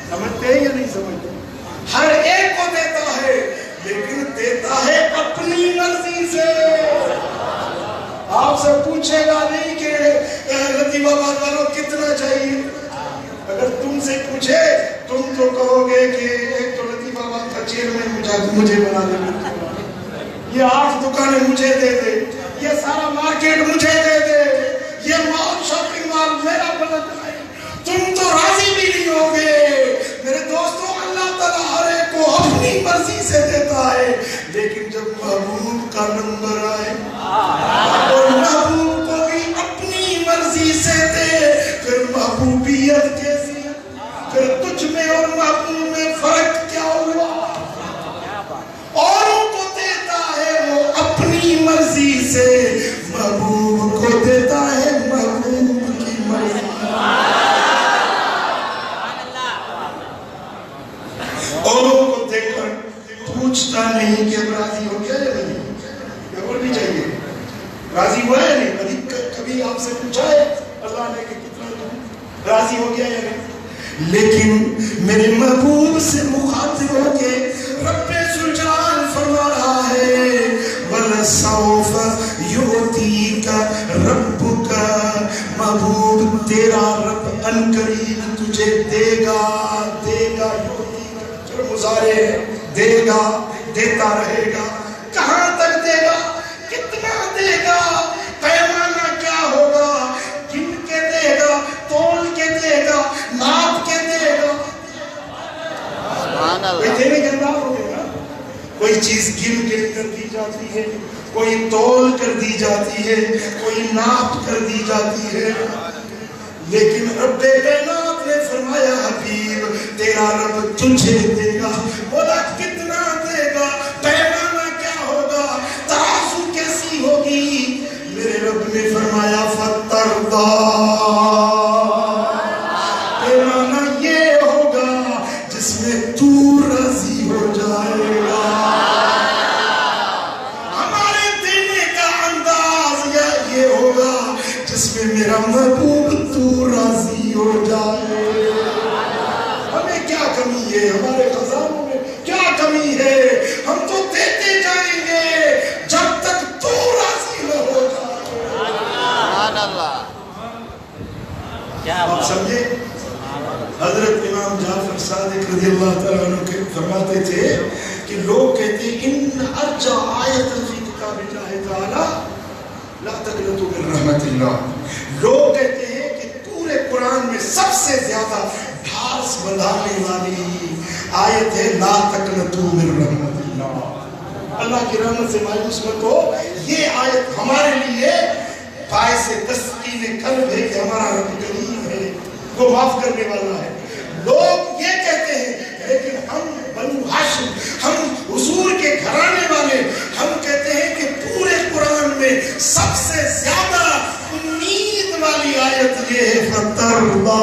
سمجھتے ہیں یا نہیں سمجھتے؟ ہر ایک کو دیتا ہے, لیکن دیتا ہے اپنی مرضی سے. آپ سے پوچھے گا نہیں کہ لطیف آباد والوں کتنا چاہیے. اگر تم سے پوچھے تم تو کہو گے کہ ایک تو لطیف آباد کا چیئرمین مجھے بنا دے, یہ 8 دکانیں مجھے دے دے, یہ سارا مارکیٹ مجھے دے دے, یہ مال شاپنگ مال میرا بنا دے. تم تو راضی بھی نہیں ہوگے. میرے دوستوں, اللہ تعالیٰ ہر ایک کو اپنی مرضی سے دیتا ہے, لیکن جب محبوب کا نمبر آئے اور محبوب کو بھی اپنی مرضی سے دے, پھر محبوبیت کیسی ہے؟ پھر تجھ میں اور محبوب میں فرق کیا ہوا؟ اوروں کو دیتا ہے وہ اپنی مرضی سے, محبوب کو دیتا ہے محبوب کی مرضی. اوروں کو دیکھ کر پوچھتا نہیں کہ راضی ہو گیا یا نہیں, یا اور بھی چاہیے, راضی ہوا ہے یا نہیں. کبھی آپ سے پوچھا ہے اللہ نے کہ کتنا راضی ہو گیا یا نہیں؟ لیکن میرے محبوب سے مخاطب ہو کے رب ذوالجلال فرما رہا ہے, وَلَسَوْفَ يُعْطِيكَ رَبُّكَ. محبوب تیرا رب عنقریب تجھے دے گا, دے گا. مظاہرے دے گا, دیتا رہے گا. کہاں تک دے گا, کتنا دے گا, پیمانہ کیا ہوگا, گن کے دے گا, تول کے دے گا, ناپ کے دے گا. کوئی دینے کے انداز ہو گیا, کوئی چیز گن کے کر دی جاتی ہے, کوئی تول کر دی جاتی ہے, کوئی ناپ کر دی جاتی ہے. لیکن رب کائنات نے فرمایا حبیب تیرا رب تجھے دے گا. بولا کتنا دے گا, پیمانہ کیا ہوگا, ترازو کیسی ہوگی. میرے رب نے فرمایا فترضا, پیمانہ یہ ہوگا جس میں تو راضی ہو جائے گا. ہمارے دینے کا انداز یہ ہوگا جس میں میرا محبوب تو راضی ہو جائے. ہمیں کیا کمی ہے, ہمارے خزانوں میں کیا کمی ہے, ہم تو دیتے جائیں گے جب تک تو راضی نہ ہو جائے. سبحان اللہ. آپ سمجھے, حضرت امام جعفر صادق رضی اللہ تعالیٰ عنہ فرماتے تھے کہ لوگ کہتے ہیں ان ارجع آیت فی کتاب اللہ تعالی لا تقنطوا من رحمت اللہ. لوگ کہتے ہیں کہ پورے قرآن میں سب سے زیادہ ڈھارس بندھانے والی آیت ہے لا تقنطوا من رحمت اللہ. اللہ کی رحمت سے مایوس مت ہو. یہ آیت ہمارے لیے باعث تسکین قلب ہے کہ ہمارا رب کریم ہے, وہ معاف کرنے والا ہے. لوگ یہ کہتے ہیں, لیکن ہم بنو ہاشم, ہم حضور کے گھرانے والے, ہم کہتے ہیں کہ پورے قرآن میں سب سے زیادہ امید والی آیت یہ ہے فترضا.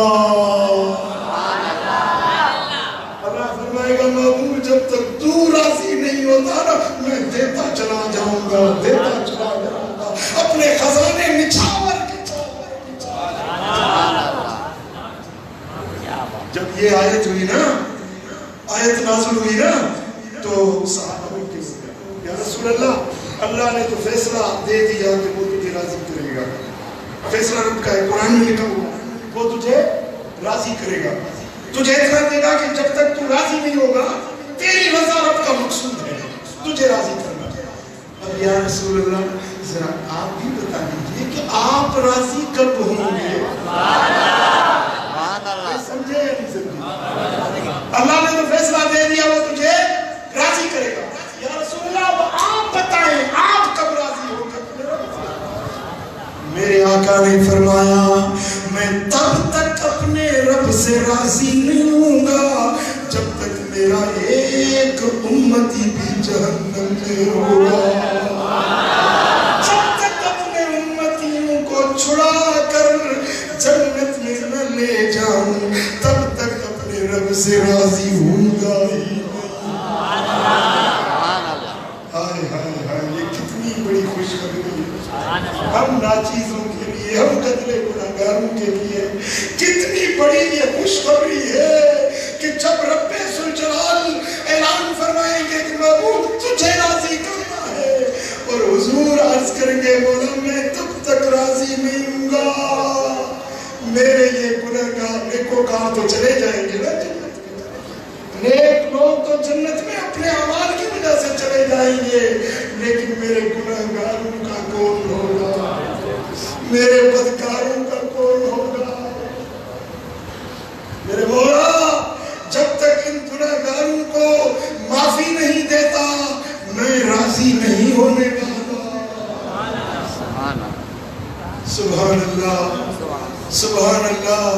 اللہ فرمائے گا محبوب جب تک تو راضی نہیں ہوتا نا, میں دیتا چلا جاؤں گا, دیتا چلا جاؤں گا, اپنے خزانے نچھاور کے. جب یہ آیت ہوئی نا, آیت نازل ہوئی نا, تو صحابہ یا رسول اللہ, اللہ اللہ نے تو فیصلہ دے دیا کہ وہ تجھے راضی کرے گا. فیصلہ رب کا ہے، قرآن میں لکھا ہوا، وہ تجھے راضی کرے گا. تجھے اتنا دے گا کہ جب تک تو راضی نہیں ہوگا، تیری رضا رب کا مقصود ہے، تجھے راضی کرنا. اب یا رسول اللہ ذرا آپ بھی بتا دیجئے کہ آپ راضی کب ہوں گے؟ سمجھے یا نہیں سمجھے؟ اللہ نے تو فیصلہ دے دیا وہ تجھے راضی کرے گا. یا رسول اللہ وہ آپ بتائیں آپ کب راضی ہوں گے؟ میرے آقا نے فرمایا میں تب تک اپنے رب سے راضی نہیں ہوں گا جب تک میرا ایک امتی بھی جہنم میں ہوگا. جب تک اپنے امتیوں کو چھڑا کر جنت میں نہ لے جاؤں تب تک اپنے رب سے راضی ہوں گا ہی. ہائے ہائے ہائے یہ کتنی بڑی خوشخبری ہے ہم ناچیزوں کے لیے، ہم قتل گناہگاروں کے لیے. کتنی بڑی یہ خوشخبری ہے کہ جب رب ذوالجلال اعلان فرمائیں گے کہ محبوب تجھے راضی کرنا ہے اور حضور عرض کریں گے مولا میں تب تک راضی نہیں ہوں گا. میرے یہ گناہگار نیکوکار تو چلے جائیں گے نا جنت میں، نیک لوگ تو جنت میں اپنے اعمال کی وجہ سے چلے جائیں گے، لیکن میرے گناہگاروں کا کون ہوگا؟ میرے بدکاروں کا کون ہوگا؟ میرے مولا جب تک ان گناہگاروں کو معافی نہیں دیتا میں راضی نہیں ہونے والا. سبحان اللہ سبحان اللہ.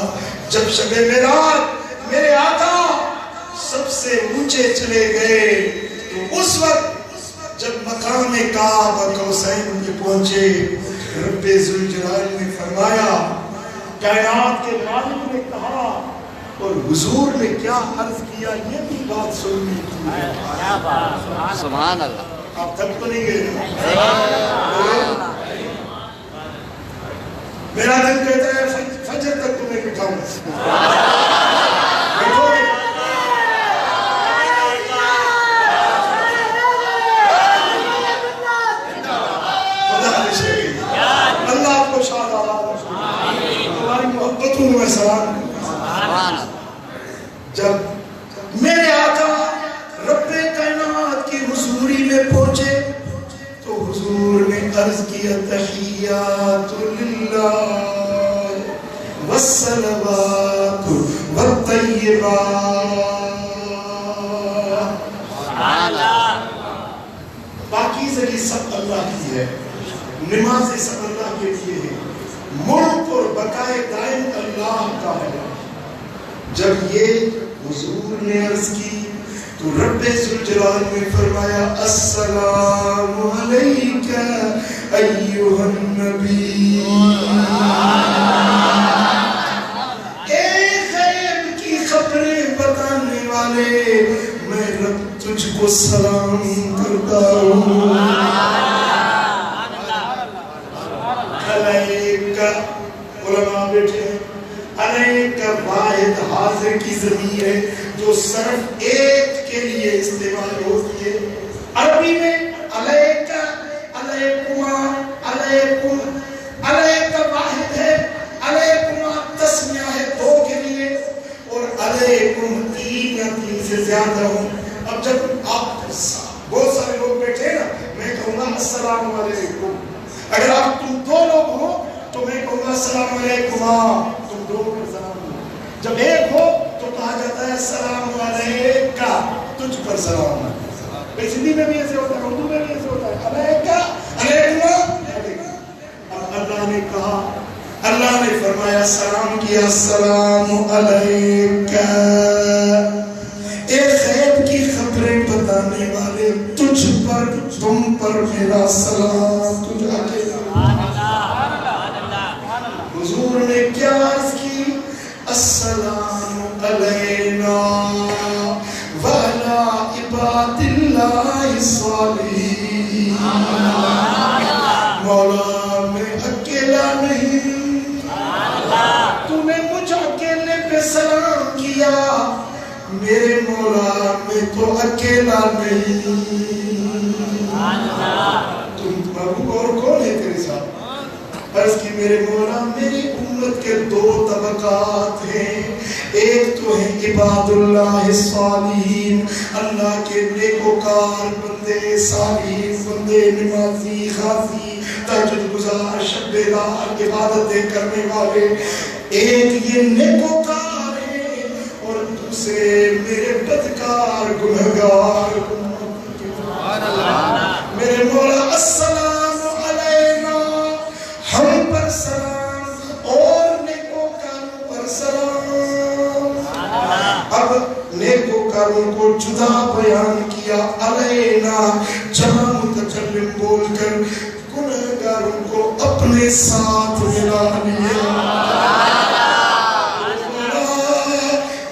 جب شب معراج میرے آقا سب سے اونچے چلے گئے تو اس وقت جب مقام کعب قوسین پہ پہنچے رب ذوالجلال نے فرمایا، کائنات کے مالک نے کہا اور حضور نے کیا عرض کیا، یہ بھی بات سننی کی. سبحان اللہ. آپ تک تو نہیں گئے؟ میرا دل کہتا ہے فجر تک تمہیں بٹھاؤں. بیٹھو گے؟ اللہ آپ کو شاد آباد تمہاری محبتوں میں سلام. جب میرے آقا رب کائنات کی حضوری میں پہنچے تو حضور نے عرض کیا تحیات للہ والصلوات والطیبات. پاکیزگی سب اللہ کی ہے، نمازیں سب اللہ کے لیے ہے، ملک اور بقائے دائم اللہ کا ہے. جب یہ حضور نے عرض کی تو رب ذوالجلال نے فرمایا السلام علیکہ ایھا النبی. اے غیب کی خبریں بتانے والے میں رب تجھ کو سلام کرتا ہوں. علیکہ علماء بیٹھے ہیں، علیکہ واحد حاضر کی ضمیر ہے جو صرف ایک کے لیے استعمال ہوتی ہے. عربی میں علیکہ، علیکما، علیکم، علیکہ واحد ہے، علیکما تسمیہ ہے دو کے لیے، اور علیکم تین یا تین سے زیادہ ہوں. اب جب آپ بہت سارے لوگ بیٹھے نا میں کہوں گا السلام علیکم. اگر آپ تم دو لوگ ہو تو میں کہوں گا السلام علیکم، تم دو پر سلام ہو. جب ایک ہو تو کہا جاتا ہے السلام علیکہ، تجھ پر سلام. سندھی میں بھی ایسے ہوتا ہے، اردو میں بھی ایسے ہوتا ہے، علیکہ، علیکم. اب اللہ نے کہا، اللہ نے فرمایا سلام کیا السلام علیکہ. ایک غیب کی خبریں بتانے والے تجھ پر، تم پر میرا سلام. تجھ حضور نے کیا عرض کی؟ السلام علینا وعلی عباد اللہ الصالحین. مولا میں اکیلا نہیں، تو نے مجھ اکیلے پہ سلام کیا، میرے مولا میں تو اکیلا نہیں. تم میرے مولا میری امت کے دو طبقات ہیں، ایک تو ہیں عباد اللہ الصالحین، اللہ کے نیکوکار بندے، صالحین بندے، نمازی، غازی، تہجد گزار، شب بیدار، عبادتیں کرنے والے، ایک یہ نیکوکار ہیں اور دوسرے میرے بدکار گنہگار۔ میرے مولا السلام علینا، ہم پر سلام اور نیکوکاروں پر سلام۔ اب نیکوکاروں کو جدا بیان کیا، علینا جمع متکلم بول کر، گنہگاروں کو اپنے ساتھ ملا لیا۔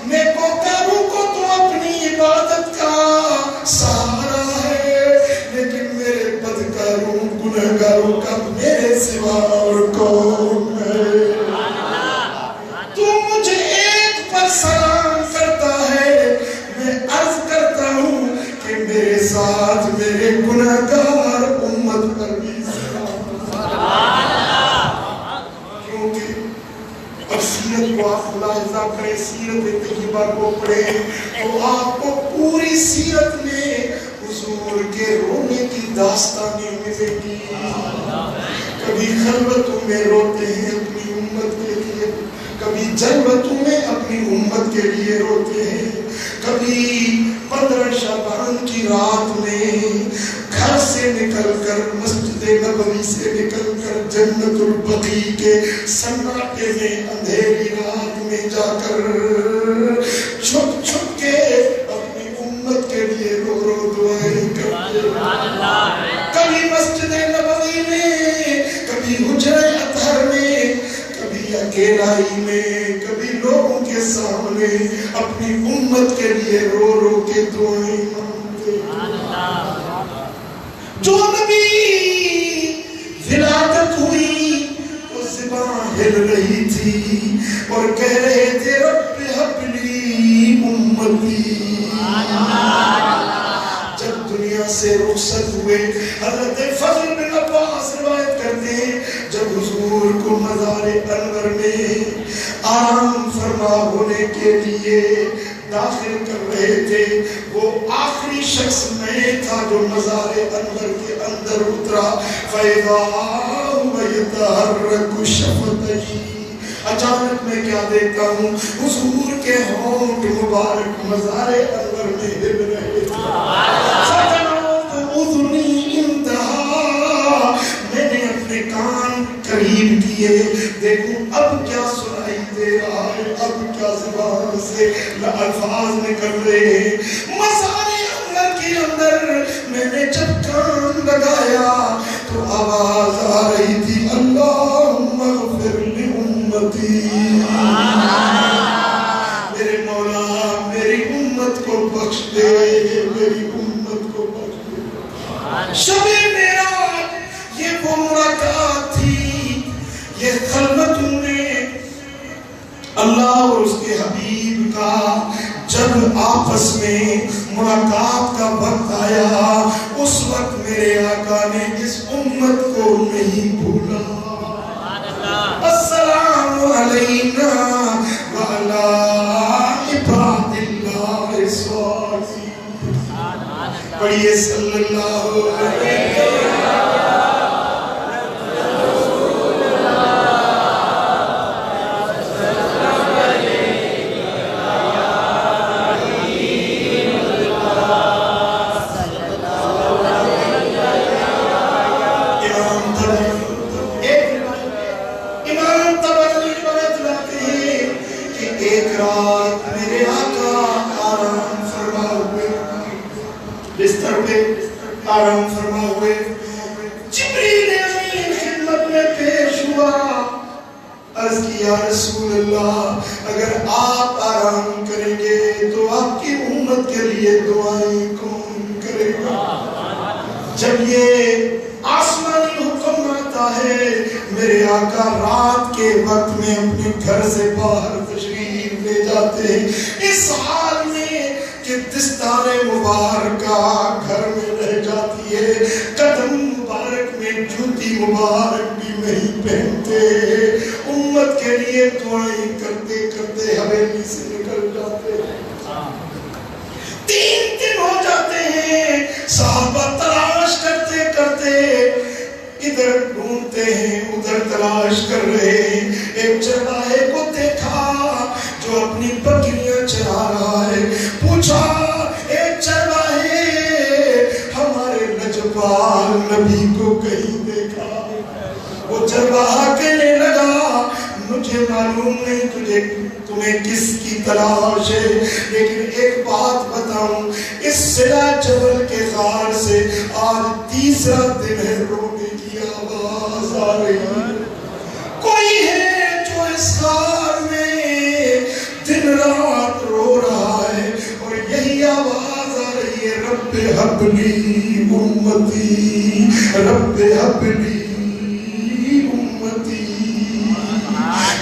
نیکوکاروں کو تو اپنی عبادت کا سہارا ہے، لیکن میرے بدکاروں گنہگاروں کا میرے سوا اور کون ہے؟ تو مجھے ایک پر سلام کرتا ہے، میں عرض کرتا ہوں کہ میرے ساتھ میرے گنہگار امت پر بھی سیرت کو آپ ملاحظہ کریں، سیرت طیبہ کو پڑھیں تو آپ کو پوری سیرت میں حضور کے رونے کی داستانیں ملیں گی۔ کبھی خلوتوں میں روتے ہیں اپنی امت کے لیے، کبھی جلوتوں میں اپنی امت کے لیے روتے ہیں، کبھی 15 شعبان کی رات میں گھر سے نکل کر، مسجد نبوی سے نکل کر، جنت البقیع کے سناٹے میں اندھیری رات میں جا کر چھپ چھپ کے اپنی امت کے لیے رو رو دعائیں کرتے، کبھی مسجد نبوی میں، کبھی حجرہ اطہر میں، کبھی اکیلائی میں، کبھی لوگوں کے سامنے اپنی امت کے لیے رو رو کے دعائیں مانگتے۔ جو نبی ولادت ہوئی تو زبان ہل رہی تھی اور کہہ رہے تھے رب ہب لی امتی۔ جب دنیا سے رخصت ہوئے، حضرت فضل بن عباس روایت کرتے ہیں جب حضور کو مزار انور میں آرام فرما ہونے کے لیے داخل کر رہے تھے، وہ آخری شخص میں تھا جو مزار انور کے اندر اترا، فَإِذَا هُوَ يَتَحَرَّكُ شَفَتَيْهِ، اچانک میں کیا دیکھتا ہوں، حضور کے ہونٹ مبارک مزار انور میں ہل رہے تھے۔ فَتَنَوْتُ أُذُنِي انتہا، میں نے اپنے کان قریب کیے، دیکھوں اب کیا سنائی دے رہا ہے، اب کیا زبان سے الفاظ نکل رہے ہیں۔ مزار انور کے اندر میں نے جب کان لگایا تو آواز آ رہی تھی، اللہم اغفر لأمتی، میرے مولا میری امت کو بخش دے، میری امت کو بخش دے۔ شب معراج یہ وہ ملاقات تھی، یہ خلوتوں میں اللہ اور اس کے حبیب کا جب آپس میں ملاقات کا وقت آیا، اس وقت میرے آقا نے اس امت کو نہیں بھولا۔ السلام علینا وعلی عباد اللہ الصالحین، پڑھیے صلی اللہ علیہ وسلم۔ آرام فرما ہوئے، جبریل امین خدمت میں پیش ہوا، عرض کی یا رسول اللہ اگر آپ آرام کریں گے تو آپ کی امت کے لیے دعائیں کون کرے گا؟ جب یہ آسمانی حکم آتا ہے، میرے آقا رات کے وقت میں اپنے گھر سے باہر تشریف لے جاتے ہیں، اس حال میں کہ دستار مبارکہ گھر میں رہ جاتی ہے، قدم مبارک میں جوتی مبارک بھی نہیں پہنتے، امت کے لیے دعائیں کرتے کرتے حویلی سے نکل جاتے ہیں۔ 3 دن ہو جاتے ہیں، صحابہ تلاش کرتے کرتے ادھر ڈھونڈتے ہیں ادھر تلاش کر رہے ہیں۔ ایک چرواہے کو دیکھا جو اپنی بکریاں چرا رہا ہے، پوچھا اے چرواہے ہمارے لجپال نبی کو کہیں دیکھا؟ وہ چرواہا کہنے لگا مجھے معلوم نہیں تمہیں کس کی تلاش ہے، لیکن ایک بات بتاؤں، اس سلا جبل کے غار سے آج 3 دن ہے رونے کی آواز آ رہی ہے۔ کوئی ہے جو اس غار میں دن رات رو رہا ہے اور یہی آواز آ رہی ہے، رب حبلی امتی، رب حبلی امتی،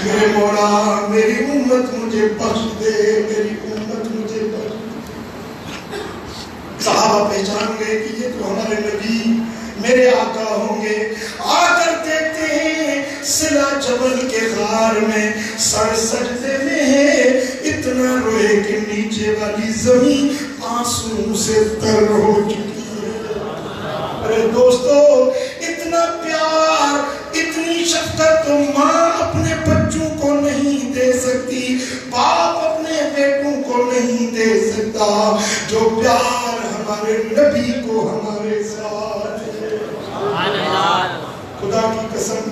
میرے مولا میری امت مجھے بخش دے، میری امت مجھے بخش دے۔ صحابہ پہچان گئے کہ یہ تو ہمارے نبی میرے آقا ہوں گے۔ آ کر دیکھتے ہیں سلا جبل کے غار میں سر سجدے میں ہے، اتنا روئے کہ نیچے والی زمین آنسوں سے تر ہو چکی ہے۔ ارے دوستو، اتنا پیار اتنی شفقت تو ماں اپنے بچوں کو نہیں دے سکتی، باپ اپنے بیٹوں کو نہیں دے سکتا جو پیار ہمارے نبی کو ہمارے ساتھ ہے۔ خدا کی قسم،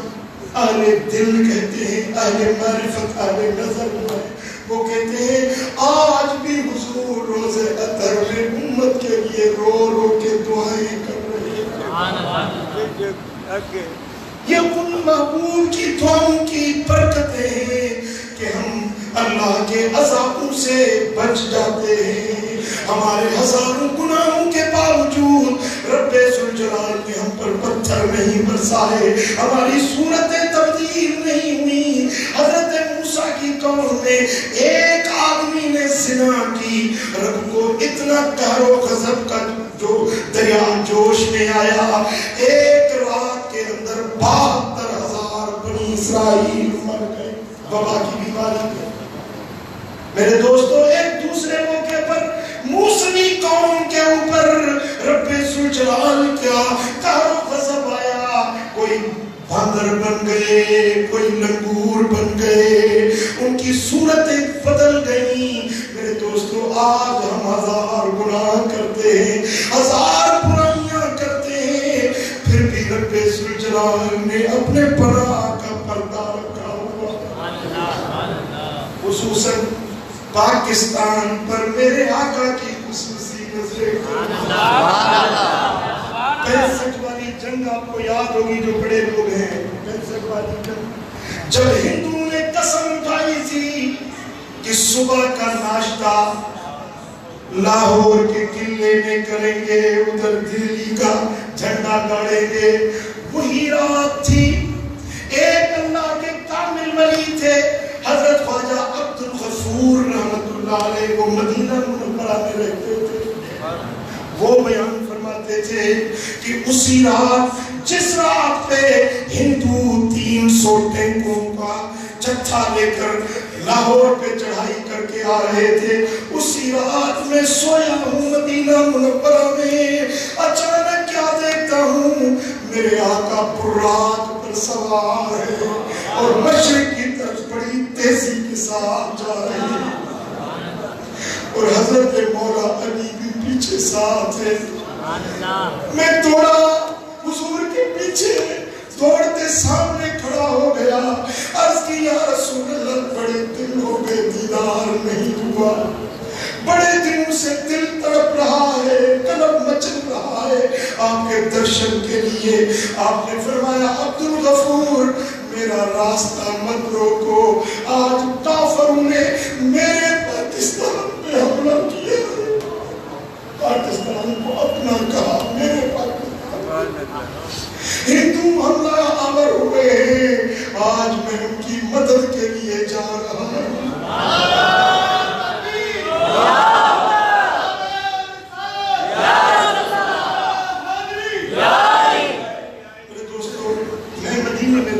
اہل دل کہتے ہیں، اہل معرفت، اہل نظر میں وہ کہتے ہیں آج بھی حضور روز اطہر میں امت کے لیے رو رو کے دعائیں کر رہے ہیں۔ یہ ان محبوب کی دعاؤں کی برکتیں ہیں کہ ہم اللہ کے عذابوں سے بچ جاتے ہیں۔ ہمارے ہزاروں گناہوں کے باوجود رب ذوالجلال نے ہم پر پتھر نہیں برسائے، ہماری صورتیں تبدیل نہیں ہوئی۔ حضرت موسیٰ کی قوم میں ایک آدمی نے زنا کی، رب کو اتنا قہر و غضب کا جو دریا جوش میں آیا، ایک رات کے اندر 72,000 بنی اسرائیل مر گئے وبا کی بیماری میں۔ میرے دوستو، ایک دوسرے موقع پر موسمی قوم کے اوپر رب ذوالجلال کا قہر و غضب آیا، کوئی باندر بن گئے، کوئی لنگور بن گئے، ان کی صورتیں بدل گئیں۔ میرے دوستو، آج ہم 1000 گناہ کرتے ہیں، 1000 برائیاں کرتے ہیں، پھر بھی رب ذوالجلال نے اپنے پناہ کا پردہ رکھا ہوا۔ خصوصاً پاکستان پر میرے آقا کی خصوصی نظریں۔ 65 والی جنگ آپ کو یاد ہوگی، جو بڑے لوگ ہیں، 65 والی جنگ، جب ہندوؤں نے قسم اٹھائی تھی کہ صبح کا ناشتہ لاہور کے قلعے میں کریں گے، ادھر دلی کا جھنڈا گاڑیں گے، وہی رات تھی۔ ایک اللہ کے کامل ولی تھے حضرت خواجہ عبد الغفور رحمت اللہ علیہ، وہ مدینہ منورہ میں رہتے تھے۔ وہ بیان فرماتے تھے کہ اسی رات، جس رات پہ ہندو 300 ٹینکوں کا جتھا لے کر لاہور پہ چڑھائی کر کے آ رہے تھے، اسی رات میں سویا ہوں مدینہ منورہ میں، اچانک کیا دیکھتا ہوں، میرے آقا برات پر سوار ہے اور مشرق کی طرف بڑی تیزی کے ساتھ جا رہے ہیں، اور حضرت مولا علی بھی پیچھے ساتھ ہے۔ میں دوڑا حضور کے پیچھے، دوڑتے سامنے کھڑا ہو گیا، عرض کی یا رسول اللہ، بڑے دن ہو گئے دیدار نہیں ہوا، بڑے دنوں سے دل تڑپ رہا ہے، قلب مچل رہا ہے آپ کے درشن کے لیے۔ آپ نے فرمایا عبد الغفور، میرا راستہ مت روکو، آج کافروں نے میرے پاکستان پہ حملہ کیا، پاکستان کو اپنا کہا، میرے پاکستان ہندو حملہ آور ہوئے ہیں، آج میں ان کی مدد کے لیے جا رہا ہوں۔ میرے دوستو، میں مدینہ میں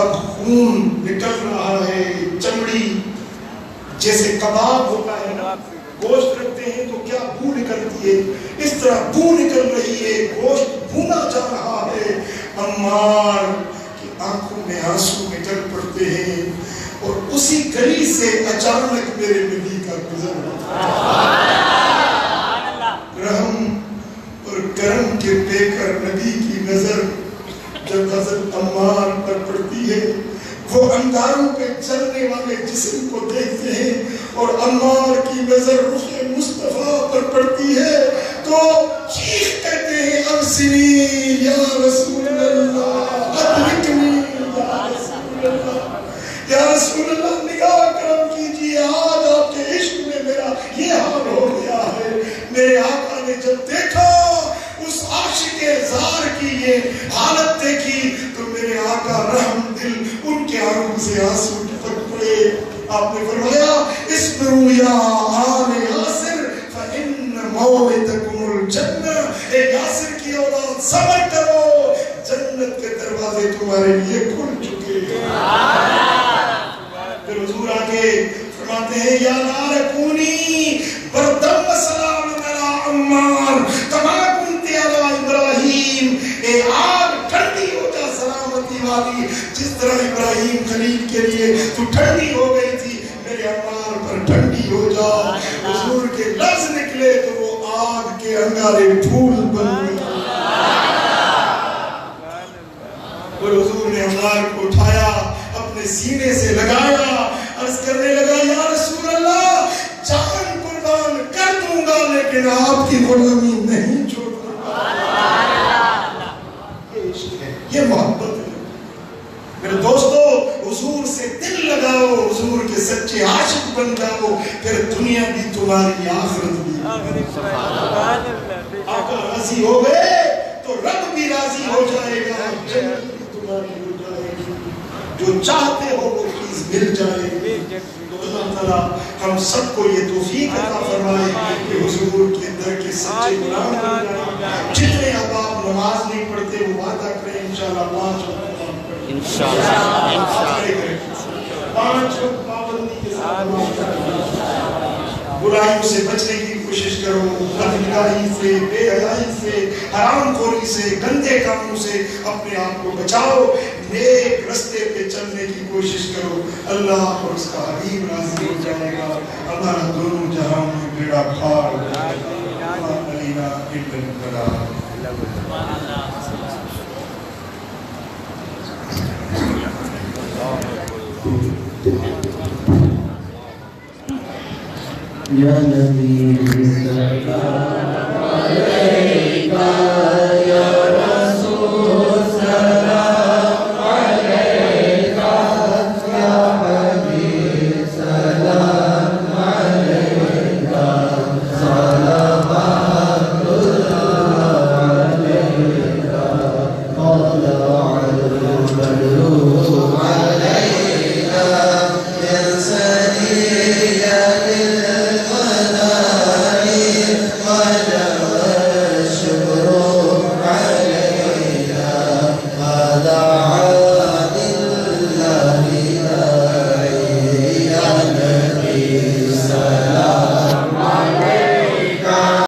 اب خون نکل رہا ہے، چمڑی جیسے کباب ہوتا ہے نا، گوشت رکھتے ہیں تو کیا بو نکلتی ہے، اس طرح بو نکل رہی ہے، گوشت بھونا جا رہا ہے۔ عمار کی آنکھوں میں آنسو نکل پڑتے ہیں، اور اسی گلی سے اچانک میرے نبی کا گزر رحم اور کرم کے بے کر نبی کی نظر جب حضرت عمار پر پڑتی ہے، وہ انگاروں پہ چلنے والے جسم کو دیکھتے ہیں، اور عمار کی نظر رخ مصطفیٰ پر پڑتی ہے تو چیخ کہتے ہیں ارسلی یا رسول اللہ، ادرکنی یا رسول اللہ، یا رسول اللہ نگاہ کرم کیجیے، آج آپ کے عشق میں میرا یہ حال ہو گیا ہے۔ میرے آقا نے جب دیکھا اس عاشق زار کی یہ حالت دیکھی تو میرے آقا رحم دل ان کے آنکھوں سے آنسو ٹپک پڑے۔ آپ نے فرمایا اصبروا یا آل یاسر فإن موعدکم الجنہ، اے یاسر کی اولاد صبر کرو، جنت کے دروازے تمہارے لیے کھل چکے ہیں۔ پھر حضور آگے فرماتے ہیں یا نار کونی بردم و سلام علی عمار کما کنت علی ابراہیم، اے آگ ٹھنڈی ہو جا سلامتی والی، جس طرح ابراہیم خلیل کے لیے تو ٹھنڈی ہو گئی تھی، میرے عمار پر ٹھنڈی ہو جا۔ حضور کے لفظ نکلے تو وہ آگ کے انگارے پھول بن گئے، اور حضور نے عمار کو اٹھایا، اپنے سینے سے لگایا، عرض کرنے لگا یا رسول اللہ جان قربان کر دوں گا لیکن آپ کی غلامی نہیں چھوڑوں گا۔ یہ عشق ہے، یہ محبت ہے۔ میرے دوستو حضور سے دل لگاؤ، حضور کے سچے عاشق بن جاؤ، پھر دنیا بھی تمہاری آخرت بھی۔ آقا راضی ہو گئے تو رب بھی راضی ہو جائے گا، جنت بھی تمہاری ہو جائے گی، جو چاہتے ہو وہ چیز مل جائے گی۔ تو اللہ تعالیٰ ہم سب کو یہ توفیق عطا فرمائے کہ حضور کے در کے سچے غلام بن جائیں۔ جتنے احباب نماز نہیں پڑھتے وہ وعدہ کریں انشاءاللہ 5 وقت انشاءاللہ 5 وقت پابندی کے ساتھ برائیوں سے بچنے کی کوشش کرو، بدنگاہی سے، بے حیائی سے، حرام خوری سے، گندے کاموں سے اپنے آپ کو بچاؤ، نیک رستے پہ چلنے کی کوشش کرو، اللہ اور اس کا حبیب راضی ہو جائے گا، ہمارا دونوں جہاں میں بیڑا پار علینا ابن قرار۔ یا نبی سلام علیکہ یا